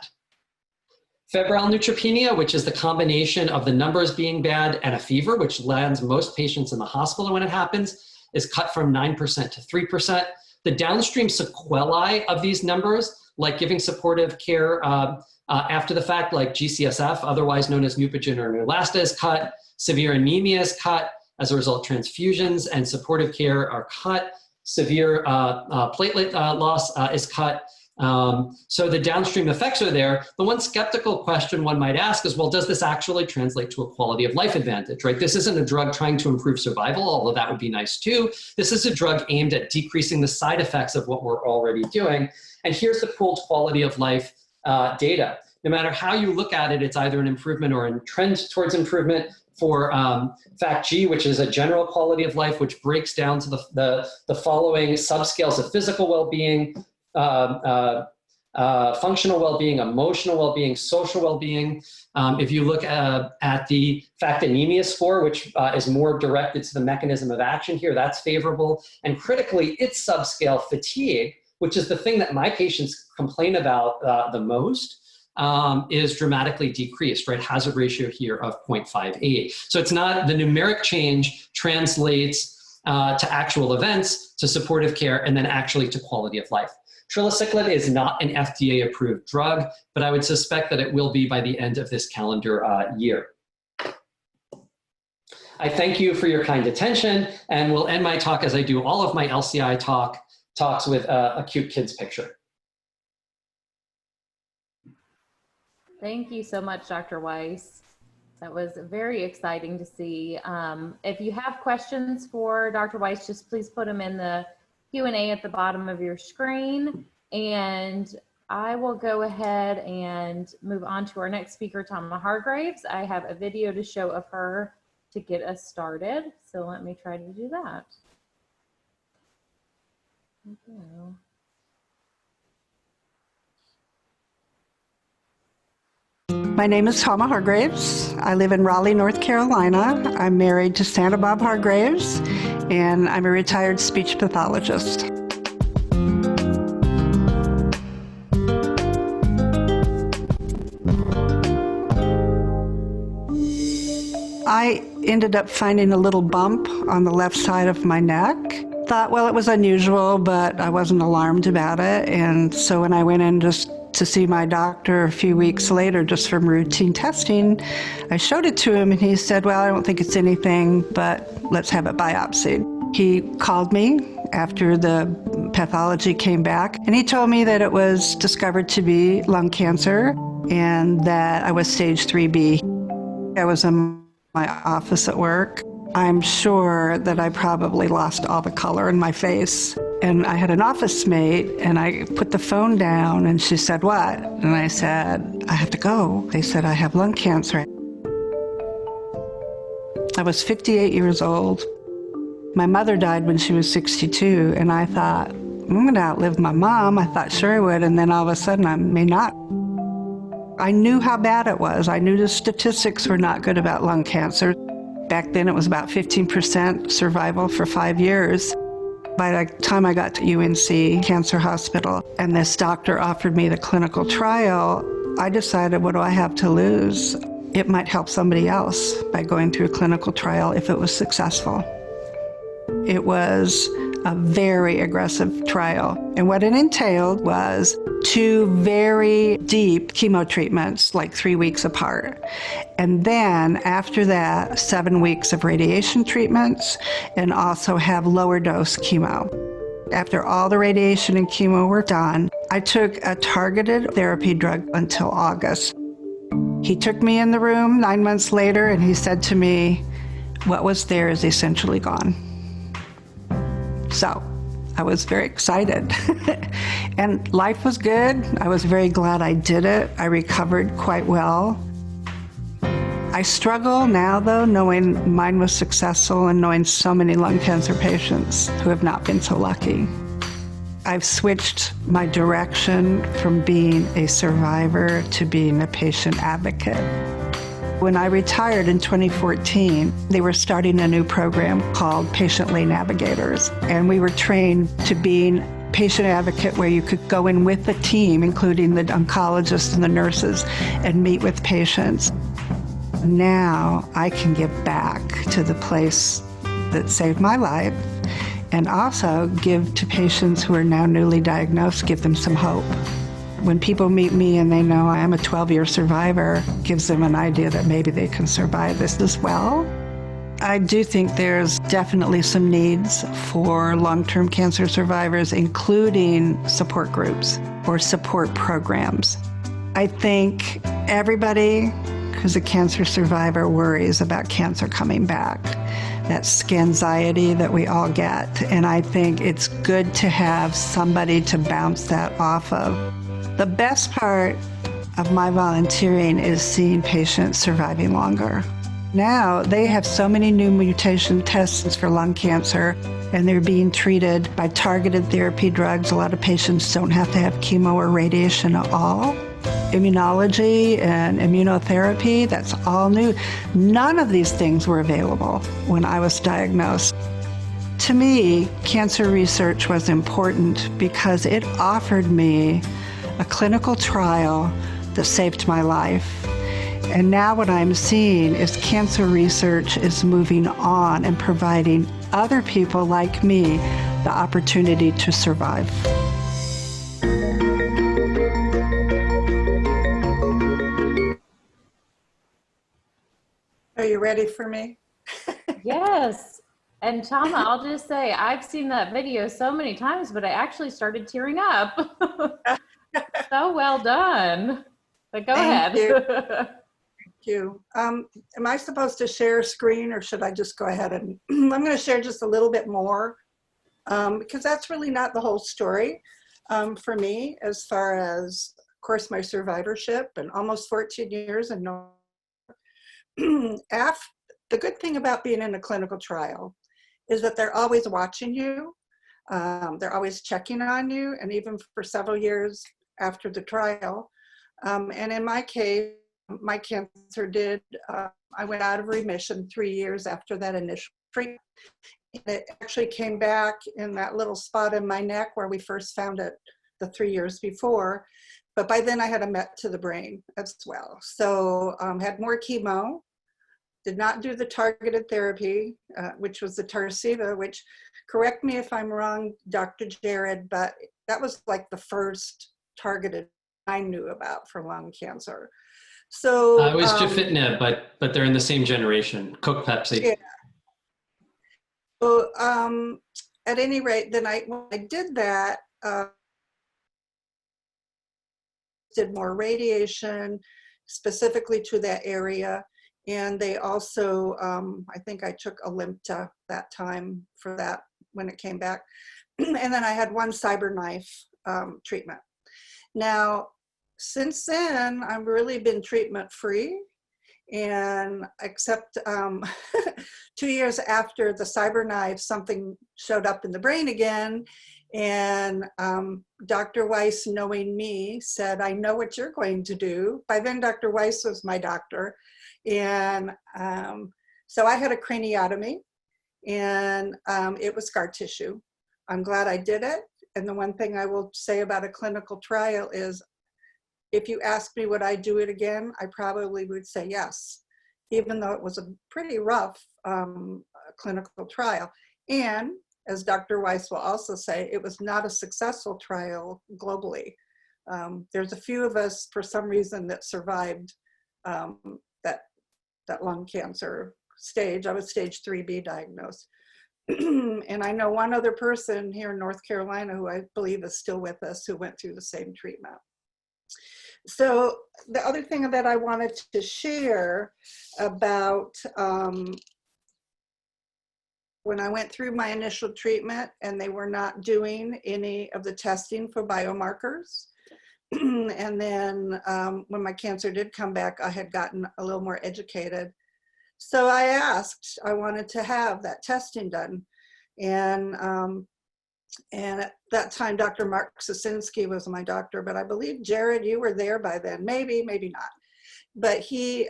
Febrile neutropenia, which is the combination of the numbers being bad and a fever, which lands most patients in the hospital when it happens, is cut from 9% to 3%. The downstream sequelae of these numbers, like giving supportive care after the fact, like GCSF, otherwise known as Neupogen or Neulasta, is cut. Severe anemia is cut. As a result, transfusions and supportive care are cut. Severe platelet loss is cut. So the downstream effects are there. The one skeptical question one might ask is, well, does this actually translate to a quality of life advantage, right? This isn't a drug trying to improve survival, although that would be nice too. This is a drug aimed at decreasing the side effects of what we're already doing. And here's the pooled quality of life data. No matter how you look at it, it's either an improvement or a trend towards improvement. For FACT-G, which is a general quality of life, which breaks down to the following subscales of physical well-being, functional well-being, emotional well-being, social well-being. If you look at the FACT anemia score, which is more directed to the mechanism of action here, that's favorable. And critically, its subscale fatigue, which is the thing that my patients complain about the most, is dramatically decreased, right? Hazard ratio here of 0.58. So it's not, the numeric change translates to actual events, to supportive care, and then actually to quality of life. Trilaciclib is not an FDA-approved drug, but I would suspect that it will be by the end of this calendar year. I thank you for your kind attention, and will end my talk as I do all of my LCI talks with a cute kid's picture. Thank you so much, Dr. Weiss. That was very exciting to see. If you have questions for Dr. Weiss, just please put them in the Q&A at the bottom of your screen. And I will go ahead and move on to our next speaker, Tama Hargraves. I have a video to show of her to get us started. So let me try to do that. Okay. My name is Tama Hargraves. I live in Raleigh, North Carolina. I'm married to Santa Bob Hargraves, and I'm a retired speech pathologist. I ended up finding a little bump on the left side of my neck. Thought, well, it was unusual, but I wasn't alarmed about it. And so when I went in just to see my doctor a few weeks later, just from routine testing, I showed it to him and he said, well, I don't think it's anything, but let's have it biopsied. He called me after the pathology came back, and he told me that it was discovered to be lung cancer and that I was stage 3B. I was in my office at work. I'm sure that I probably lost all the color in my face. And I had an office mate, and I put the phone down, and she said, what? And I said, I have to go. They said, I have lung cancer. I was 58 years old. My mother died when she was 62, and I thought, I'm going to outlive my mom. I thought sure I would, and then all of a sudden I may not. I knew how bad it was. I knew the statistics were not good about lung cancer. Back then it was about 15% survival for 5 years. By the time I got to UNC Cancer Hospital and this doctor offered me the clinical trial, I decided, what do I have to lose? It might help somebody else by going through a clinical trial if it was successful. It was a very aggressive trial. And what it entailed was 2 very deep chemo treatments, like 3 weeks apart. And then after that, 7 weeks of radiation treatments, and also have lower dose chemo. After all the radiation and chemo were done, I took a targeted therapy drug until August. He took me in the room 9 months later and he said to me, what was there is essentially gone. So I was very excited and life was good. I was very glad I did it. I recovered quite well. I struggle now though, knowing mine was successful and knowing so many lung cancer patients who have not been so lucky. I've switched my direction from being a survivor to being a patient advocate. When I retired in 2014, they were starting a new program called Patient-Lay Navigators, and we were trained to being patient advocate where you could go in with the team, including the oncologists and the nurses, and meet with patients. Now I can give back to the place that saved my life and also give to patients who are now newly diagnosed, give them some hope. When people meet me and they know I am a 12-year survivor, gives them an idea that maybe they can survive this as well. I do think there's definitely some needs for long-term cancer survivors, including support groups or support programs. I think everybody who's a cancer survivor worries about cancer coming back. That's anxiety that we all get. And I think it's good to have somebody to bounce that off of. The best part of my volunteering is seeing patients surviving longer. Now they have so many new mutation tests for lung cancer, and they're being treated by targeted therapy drugs. A lot of patients don't have to have chemo or radiation at all. Immunology and immunotherapy, that's all new. None of these things were available when I was diagnosed. To me, cancer research was important because it offered me a clinical trial that saved my life. And now what I'm seeing is cancer research is moving on and providing other people like me the opportunity to survive. Are you ready for me? Yes. And Tama, I'll just say, I've seen that video so many times, but I actually started tearing up. So well done. But go Thank ahead. you. Thank you. Am I supposed to share a screen or should I just go ahead and, I'm going to share just a little bit more because that's really not the whole story for me as far as, of course, my survivorship and almost 14 years and no. The good thing about being in a clinical trial is that they're always watching you. They're always checking on you, and even for several years after the trial. And in my case, my cancer did, I went out of remission 3 years after that initial treatment. It actually came back in that little spot in my neck where we first found it the 3 years before. But by then I had a met to the brain as well. So had more chemo, did not do the targeted therapy, which was the Tarceva, which, correct me if I'm wrong, Dr. Jared, but that was like the first targeted I knew about for lung cancer. So it was Gefitinib, but they're in the same generation, Coke Pepsi. Yeah. So at any rate, then when I did that, did more radiation specifically to that area. And they also, I think I took Alimta that time for that when it came back. And then I had one CyberKnife treatment. Now, since then, I've really been treatment free. And except 2 years after the CyberKnife, something showed up in the brain again. And Dr. Weiss, knowing me, said, I know what you're going to do. By then, Dr. Weiss was my doctor. And so I had a craniotomy, and it was scar tissue. I'm glad I did it. And the one thing I will say about a clinical trial is, if you ask me would I do it again, I probably would say yes, even though it was a pretty rough clinical trial. And as Dr. Weiss will also say, it was not a successful trial globally. There's a few of us, for some reason, that survived that lung cancer stage. I was stage 3B diagnosed. And I know one other person here in North Carolina who I believe is still with us who went through the same treatment. So the other thing that I wanted to share about when I went through my initial treatment and they were not doing any of the testing for biomarkers. And then when my cancer did come back, I had gotten a little more educated. So I asked, I wanted to have that testing done. And And at that time, Dr. Mark Sosinski was my doctor, but I believe, Jared, you were there by then. Maybe, maybe not. But he,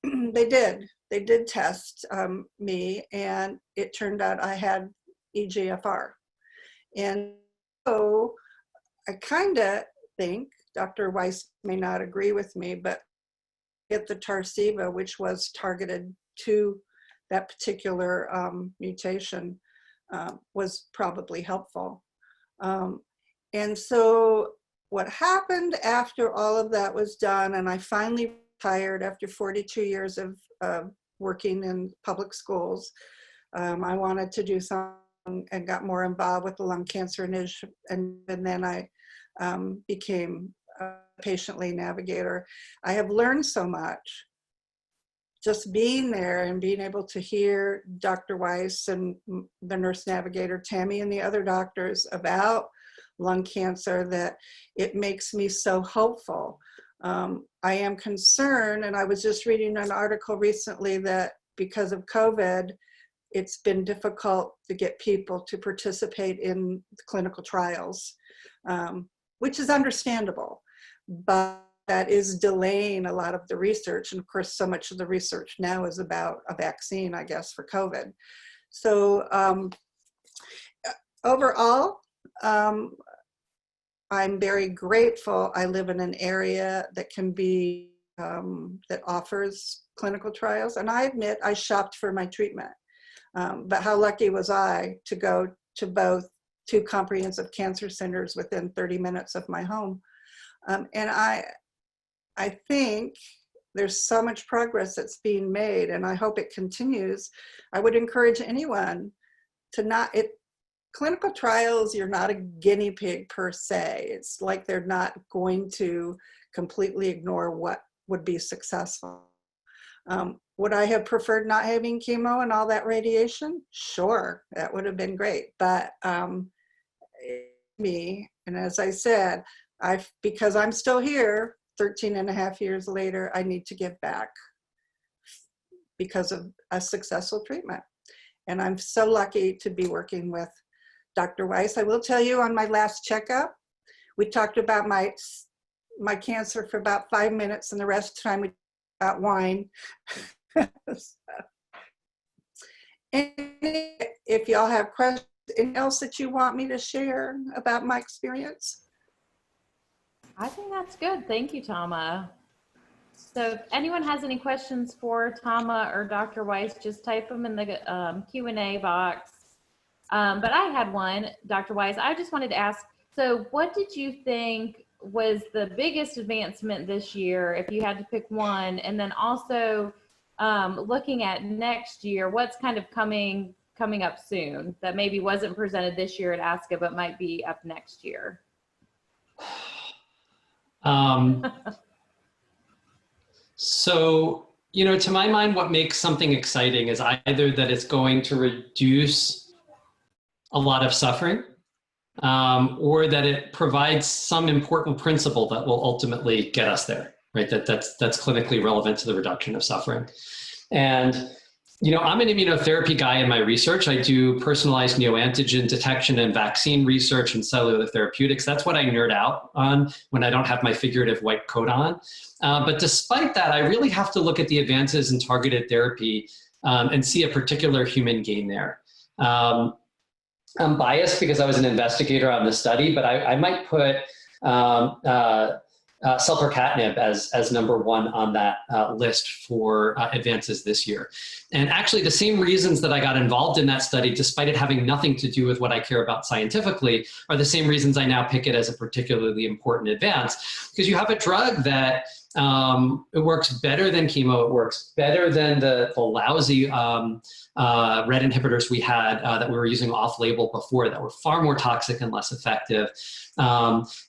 they did test me, and it turned out I had EGFR. And so I kind of think, Dr. Weiss may not agree with me, but get the Tarceva, which was targeted to that particular mutation, was probably helpful. And so what happened after all of that was done, and I finally retired after 42 years of working in public schools, I wanted to do something and got more involved with the lung cancer initiative, and then I became a patient lead navigator. I have learned so much just being there and being able to hear Dr. Weiss and the nurse navigator, Tammy, and the other doctors about lung cancer, that it makes me so hopeful. I am concerned, and I was just reading an article recently that because of COVID, it's been difficult to get people to participate in clinical trials, which is understandable, but that is delaying a lot of the research. And of course, so much of the research now is about a vaccine, I guess, for COVID. So overall, I'm very grateful I live in an area that can be, that offers clinical trials. And I admit I shopped for my treatment. But how lucky was I to go to both 2 comprehensive cancer centers within 30 minutes of my home. And I think there's so much progress that's being made, and I hope it continues. I would encourage anyone to clinical trials, you're not a guinea pig per se. It's like they're not going to completely ignore what would be successful. Would I have preferred not having chemo and all that radiation? Sure, that would have been great. But me, and as I said, because I'm still here 13 and a half years later, I need to give back because of a successful treatment. And I'm so lucky to be working with Dr. Weiss. I will tell you, on my last checkup, we talked about my cancer for about 5 minutes, and the rest of the time we talked about wine. And if y'all have questions, anything else that you want me to share about my experience? I think that's good. Thank you, Tama. So if anyone has any questions for Tama or Dr. Weiss, just type them in the Q&A box. But I had one, Dr. Weiss. I just wanted to ask, so what did you think was the biggest advancement this year, if you had to pick one? And then also looking at next year, what's kind of coming up soon that maybe wasn't presented this year at ASCO, but might be up next year? So, to my mind, what makes something exciting is either that it's going to reduce a lot of suffering, or that it provides some important principle that will ultimately get us there, right? That's clinically relevant to the reduction of suffering. And, I'm an immunotherapy guy in my research. I do personalized neoantigen detection and vaccine research and cellular therapeutics. That's what I nerd out on when I don't have my figurative white coat on. But despite that, I really have to look at the advances in targeted therapy and see a particular human gain there. I'm biased because I was an investigator on the study, but I might put selpercatinib as number 1 on that list for advances this year. And actually the same reasons that I got involved in that study, despite it having nothing to do with what I care about scientifically, are the same reasons I now pick it as a particularly important advance. Because you have a drug that it works better than chemo, it works better than the lousy RET inhibitors we had that we were using off-label before that were far more toxic and less effective.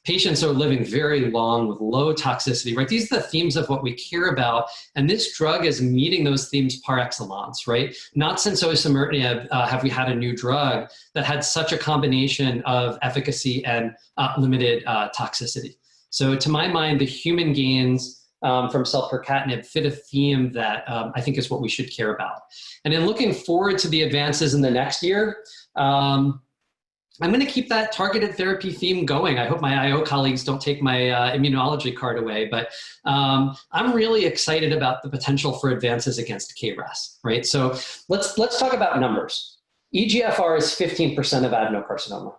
Patients are living very long with low toxicity, right? These are the themes of what we care about. And this drug is meeting those themes par excellence, right? Not since osimertinib have we had a new drug that had such a combination of efficacy and limited toxicity. So to my mind, the human gains from selpercatinib fit a theme that I think is what we should care about. And in looking forward to the advances in the next year, I'm going to keep that targeted therapy theme going. I hope my IO colleagues don't take my immunology card away, but I'm really excited about the potential for advances against KRAS, right? So let's talk about numbers. EGFR is 15% of adenocarcinoma,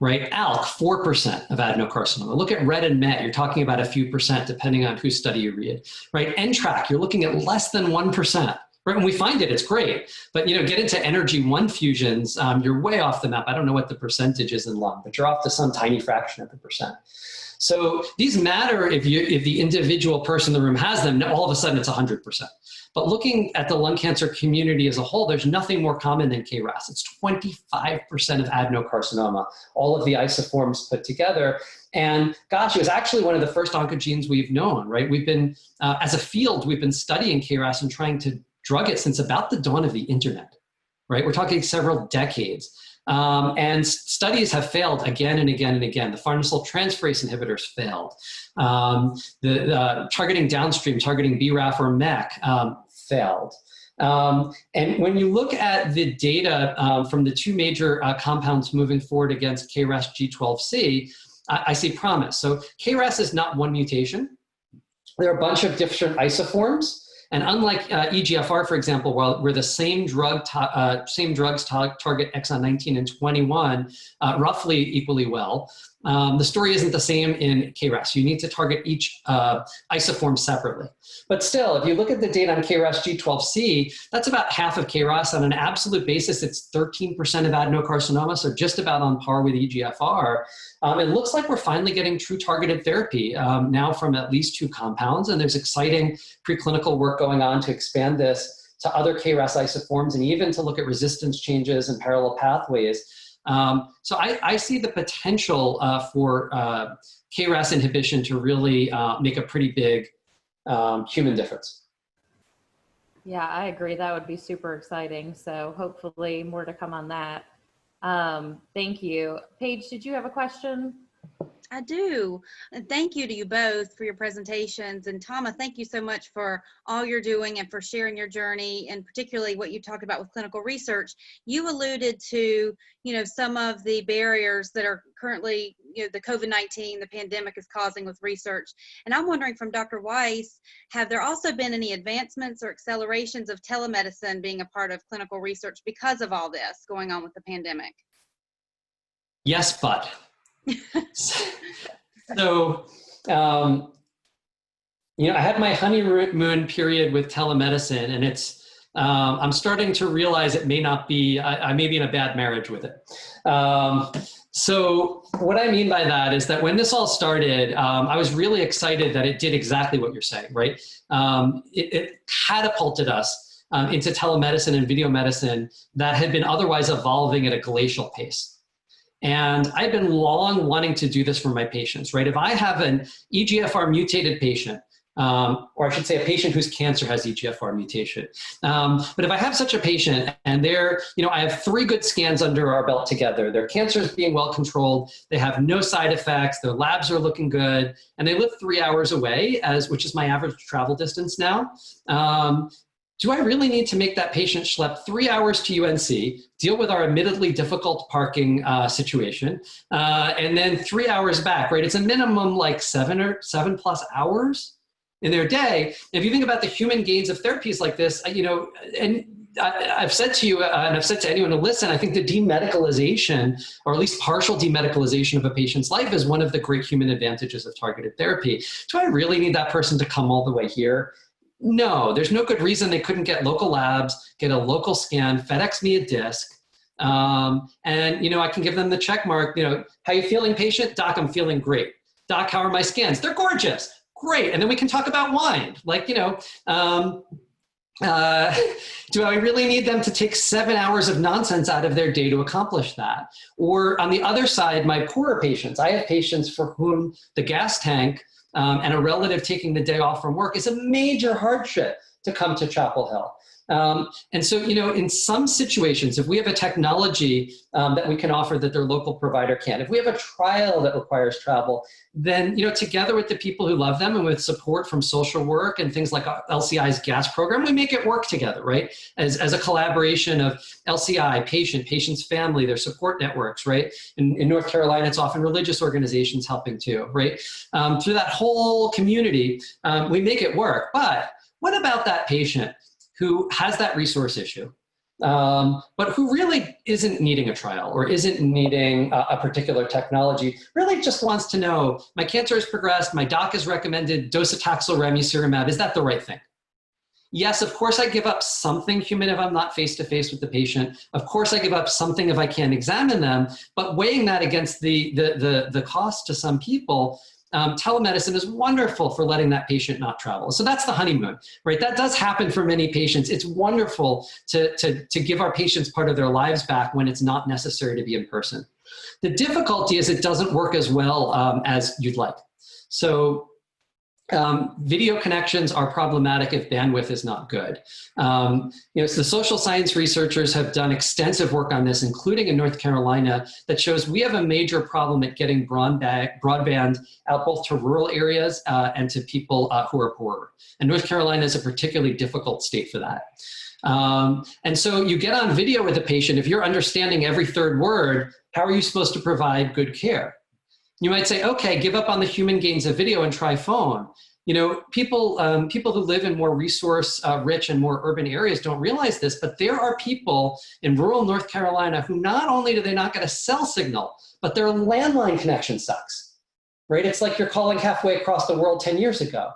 right? ALK, 4% of adenocarcinoma. Look at RET and MET, you're talking about a few percent depending on whose study you read, right? NTRK, you're looking at less than 1%. Right, when we find it, it's great. But get into energy 1 fusions, you're way off the map. I don't know what the percentage is in lung, but you're off to some tiny fraction of the percent. So these matter if the individual person in the room has them, all of a sudden it's 100%. But looking at the lung cancer community as a whole, there's nothing more common than KRAS. It's 25% of adenocarcinoma, all of the isoforms put together. And gosh, it was actually one of the first oncogenes we've known, right? We've been, as a field, we've been studying KRAS and trying to drug it since about the dawn of the internet, right? We're talking several decades. And studies have failed again and again and again. The farnesyl transferase inhibitors failed. Targeting downstream, targeting BRAF or MEK failed. And when you look at the data from the 2 major compounds moving forward against KRAS G12C, I see promise. So KRAS is not one mutation. There are a bunch of different isoforms. And unlike EGFR, for example, where the same drugs target exon 19 and 21 roughly equally well, the story isn't the same in KRAS. You need to target each isoform separately. But still, if you look at the data on KRAS G12C, that's about half of KRAS. On an absolute basis, it's 13% of adenocarcinoma, so just about on par with EGFR. It looks like we're finally getting true targeted therapy now from at least 2 compounds, and there's exciting preclinical work going on to expand this to other KRAS isoforms and even to look at resistance changes and parallel pathways. So I see the potential for KRAS inhibition to really make a pretty big human difference. Yeah, I agree. That would be super exciting. So hopefully more to come on that. Thank you. Paige, did you have a question? I do. And thank you to you both for your presentations. And Tama, thank you so much for all you're doing and for sharing your journey, and particularly what you talked about with clinical research. You alluded to, some of the barriers that are currently, the COVID-19, the pandemic is causing with research. And I'm wondering from Dr. Weiss, have there also been any advancements or accelerations of telemedicine being a part of clinical research because of all this going on with the pandemic? Yes, but. So, I had my honeymoon period with telemedicine, and it's, I'm starting to realize it may not be, I may be in a bad marriage with it. So what I mean by that is that when this all started, I was really excited that it did exactly what you're saying, right? It catapulted us into telemedicine and video medicine that had been otherwise evolving at a glacial pace. And I've been long wanting to do this for my patients, right? If I have an EGFR mutated patient, or I should say a patient whose cancer has EGFR mutation. But if I have such a patient and I have 3 good scans under our belt together, their cancer is being well controlled, they have no side effects, their labs are looking good, and they live 3 hours away, which is my average travel distance now. Do I really need to make that patient schlep 3 hours to UNC, deal with our admittedly difficult parking situation, and then 3 hours back, right? It's a minimum like 7+ hours in their day. If you think about the human gains of therapies like this, and I've said to you, and I've said to anyone who listen, I think the demedicalization, or at least partial demedicalization of a patient's life is one of the great human advantages of targeted therapy. Do I really need that person to come all the way here? No, there's no good reason they couldn't get local labs, get a local scan, FedEx me a disc, and I can give them the check mark. How you feeling, patient? Doc, I'm feeling great. Doc, how are my scans? They're gorgeous. Great. And then we can talk about wine. Do I really need them to take 7 hours of nonsense out of their day to accomplish that? Or on the other side, my poorer patients, I have patients for whom the gas tank and a relative taking the day off from work is a major hardship to come to Chapel Hill. And so, you know, in some situations, if we have a technology that we can offer that their local provider can, if we have a trial that requires travel, then, you know, together with the people who love them and with support from social work and things like LCI's GAS program, we make it work together, right? As a collaboration of LCI, patient's family, their support networks, right? In North Carolina, it's often religious organizations helping too, right? Through that whole community, we make it work. But what about that patient who has that resource issue, but who really isn't needing a trial or isn't needing a particular technology, really just wants to know, my cancer has progressed, my doc has recommended docetaxel ramucirumab, is that the right thing? Yes, of course I give up something human if I'm not face-to-face with the patient. Of course I give up something if I can't examine them, but weighing that against the cost to some people, telemedicine is wonderful for letting that patient not travel. So that's the honeymoon, right? That does happen for many patients. It's wonderful to give our patients part of their lives back when it's not necessary to be in person. The difficulty is it doesn't work as well as you'd like. So video connections are problematic if bandwidth is not good. You know, so the social science researchers have done extensive work on this, including in North Carolina, that shows we have a major problem at getting broadband out both to rural areas and to people who are poorer. And North Carolina is a particularly difficult state for that. And so you get on video with a patient, if you're understanding every third word, how are you supposed to provide good care? You might say, okay, give up on the human gains of video and try phone. You know, people who live in more resource rich and more urban areas don't realize this, but there are people in rural North Carolina who not only do they not get a cell signal, but their landline connection sucks, right? It's like you're calling halfway across the world 10 years ago.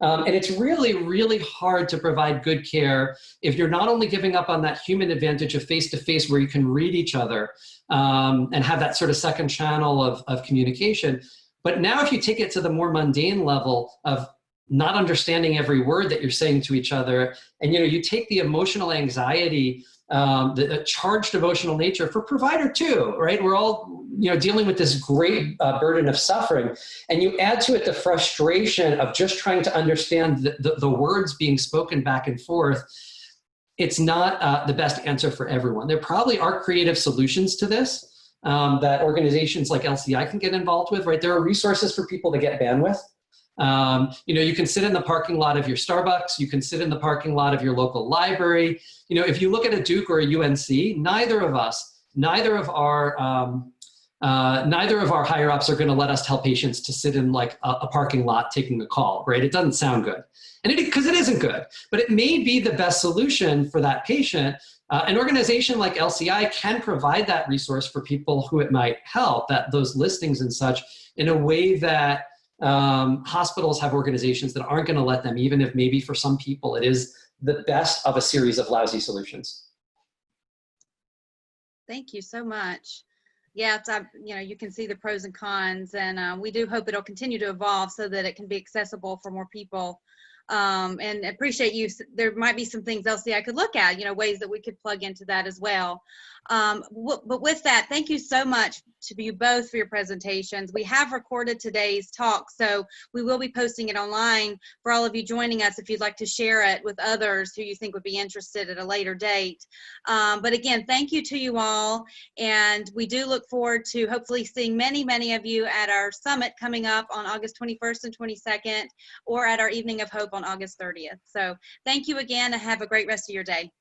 And it's really, really hard to provide good care if you're not only giving up on that human advantage of face-to-face where you can read each other and have that sort of second channel of communication, but now if you take it to the more mundane level of not understanding every word that you're saying to each other, and you take the emotional anxiety, the charged emotional nature for provider too, right? We're all dealing with this great burden of suffering, and you add to it the frustration of just trying to understand the words being spoken back and forth. It's not the best answer for everyone. There probably are creative solutions to this that organizations like LCI can get involved with, right? There are resources for people to get bandwidth. You can sit in the parking lot of your Starbucks, you can sit in the parking lot of your local library. If you look at a Duke or a UNC, neither of our higher ups are going to let us tell patients to sit in like a parking lot taking a call, right? It doesn't sound good. And because it isn't good, but it may be the best solution for that patient. An organization like LCI can provide that resource for people who it might help, those listings and such, in a way that hospitals have organizations that aren't going to let them, even if maybe for some people it is the best of a series of lousy solutions. Thank you so much. Yeah, you can see the pros and cons, and we do hope it'll continue to evolve so that it can be accessible for more people. And appreciate you. There might be some things LCI could look at, ways that we could plug into that as well. But with that, thank you so much to you both for your presentations. We have recorded today's talk, so we will be posting it online for all of you joining us if you'd like to share it with others who you think would be interested at a later date. But again, thank you to you all, and we do look forward to hopefully seeing many, many of you at our summit coming up on August 21st and 22nd, or at our Evening of Hope on August 30th. So thank you again, and have a great rest of your day.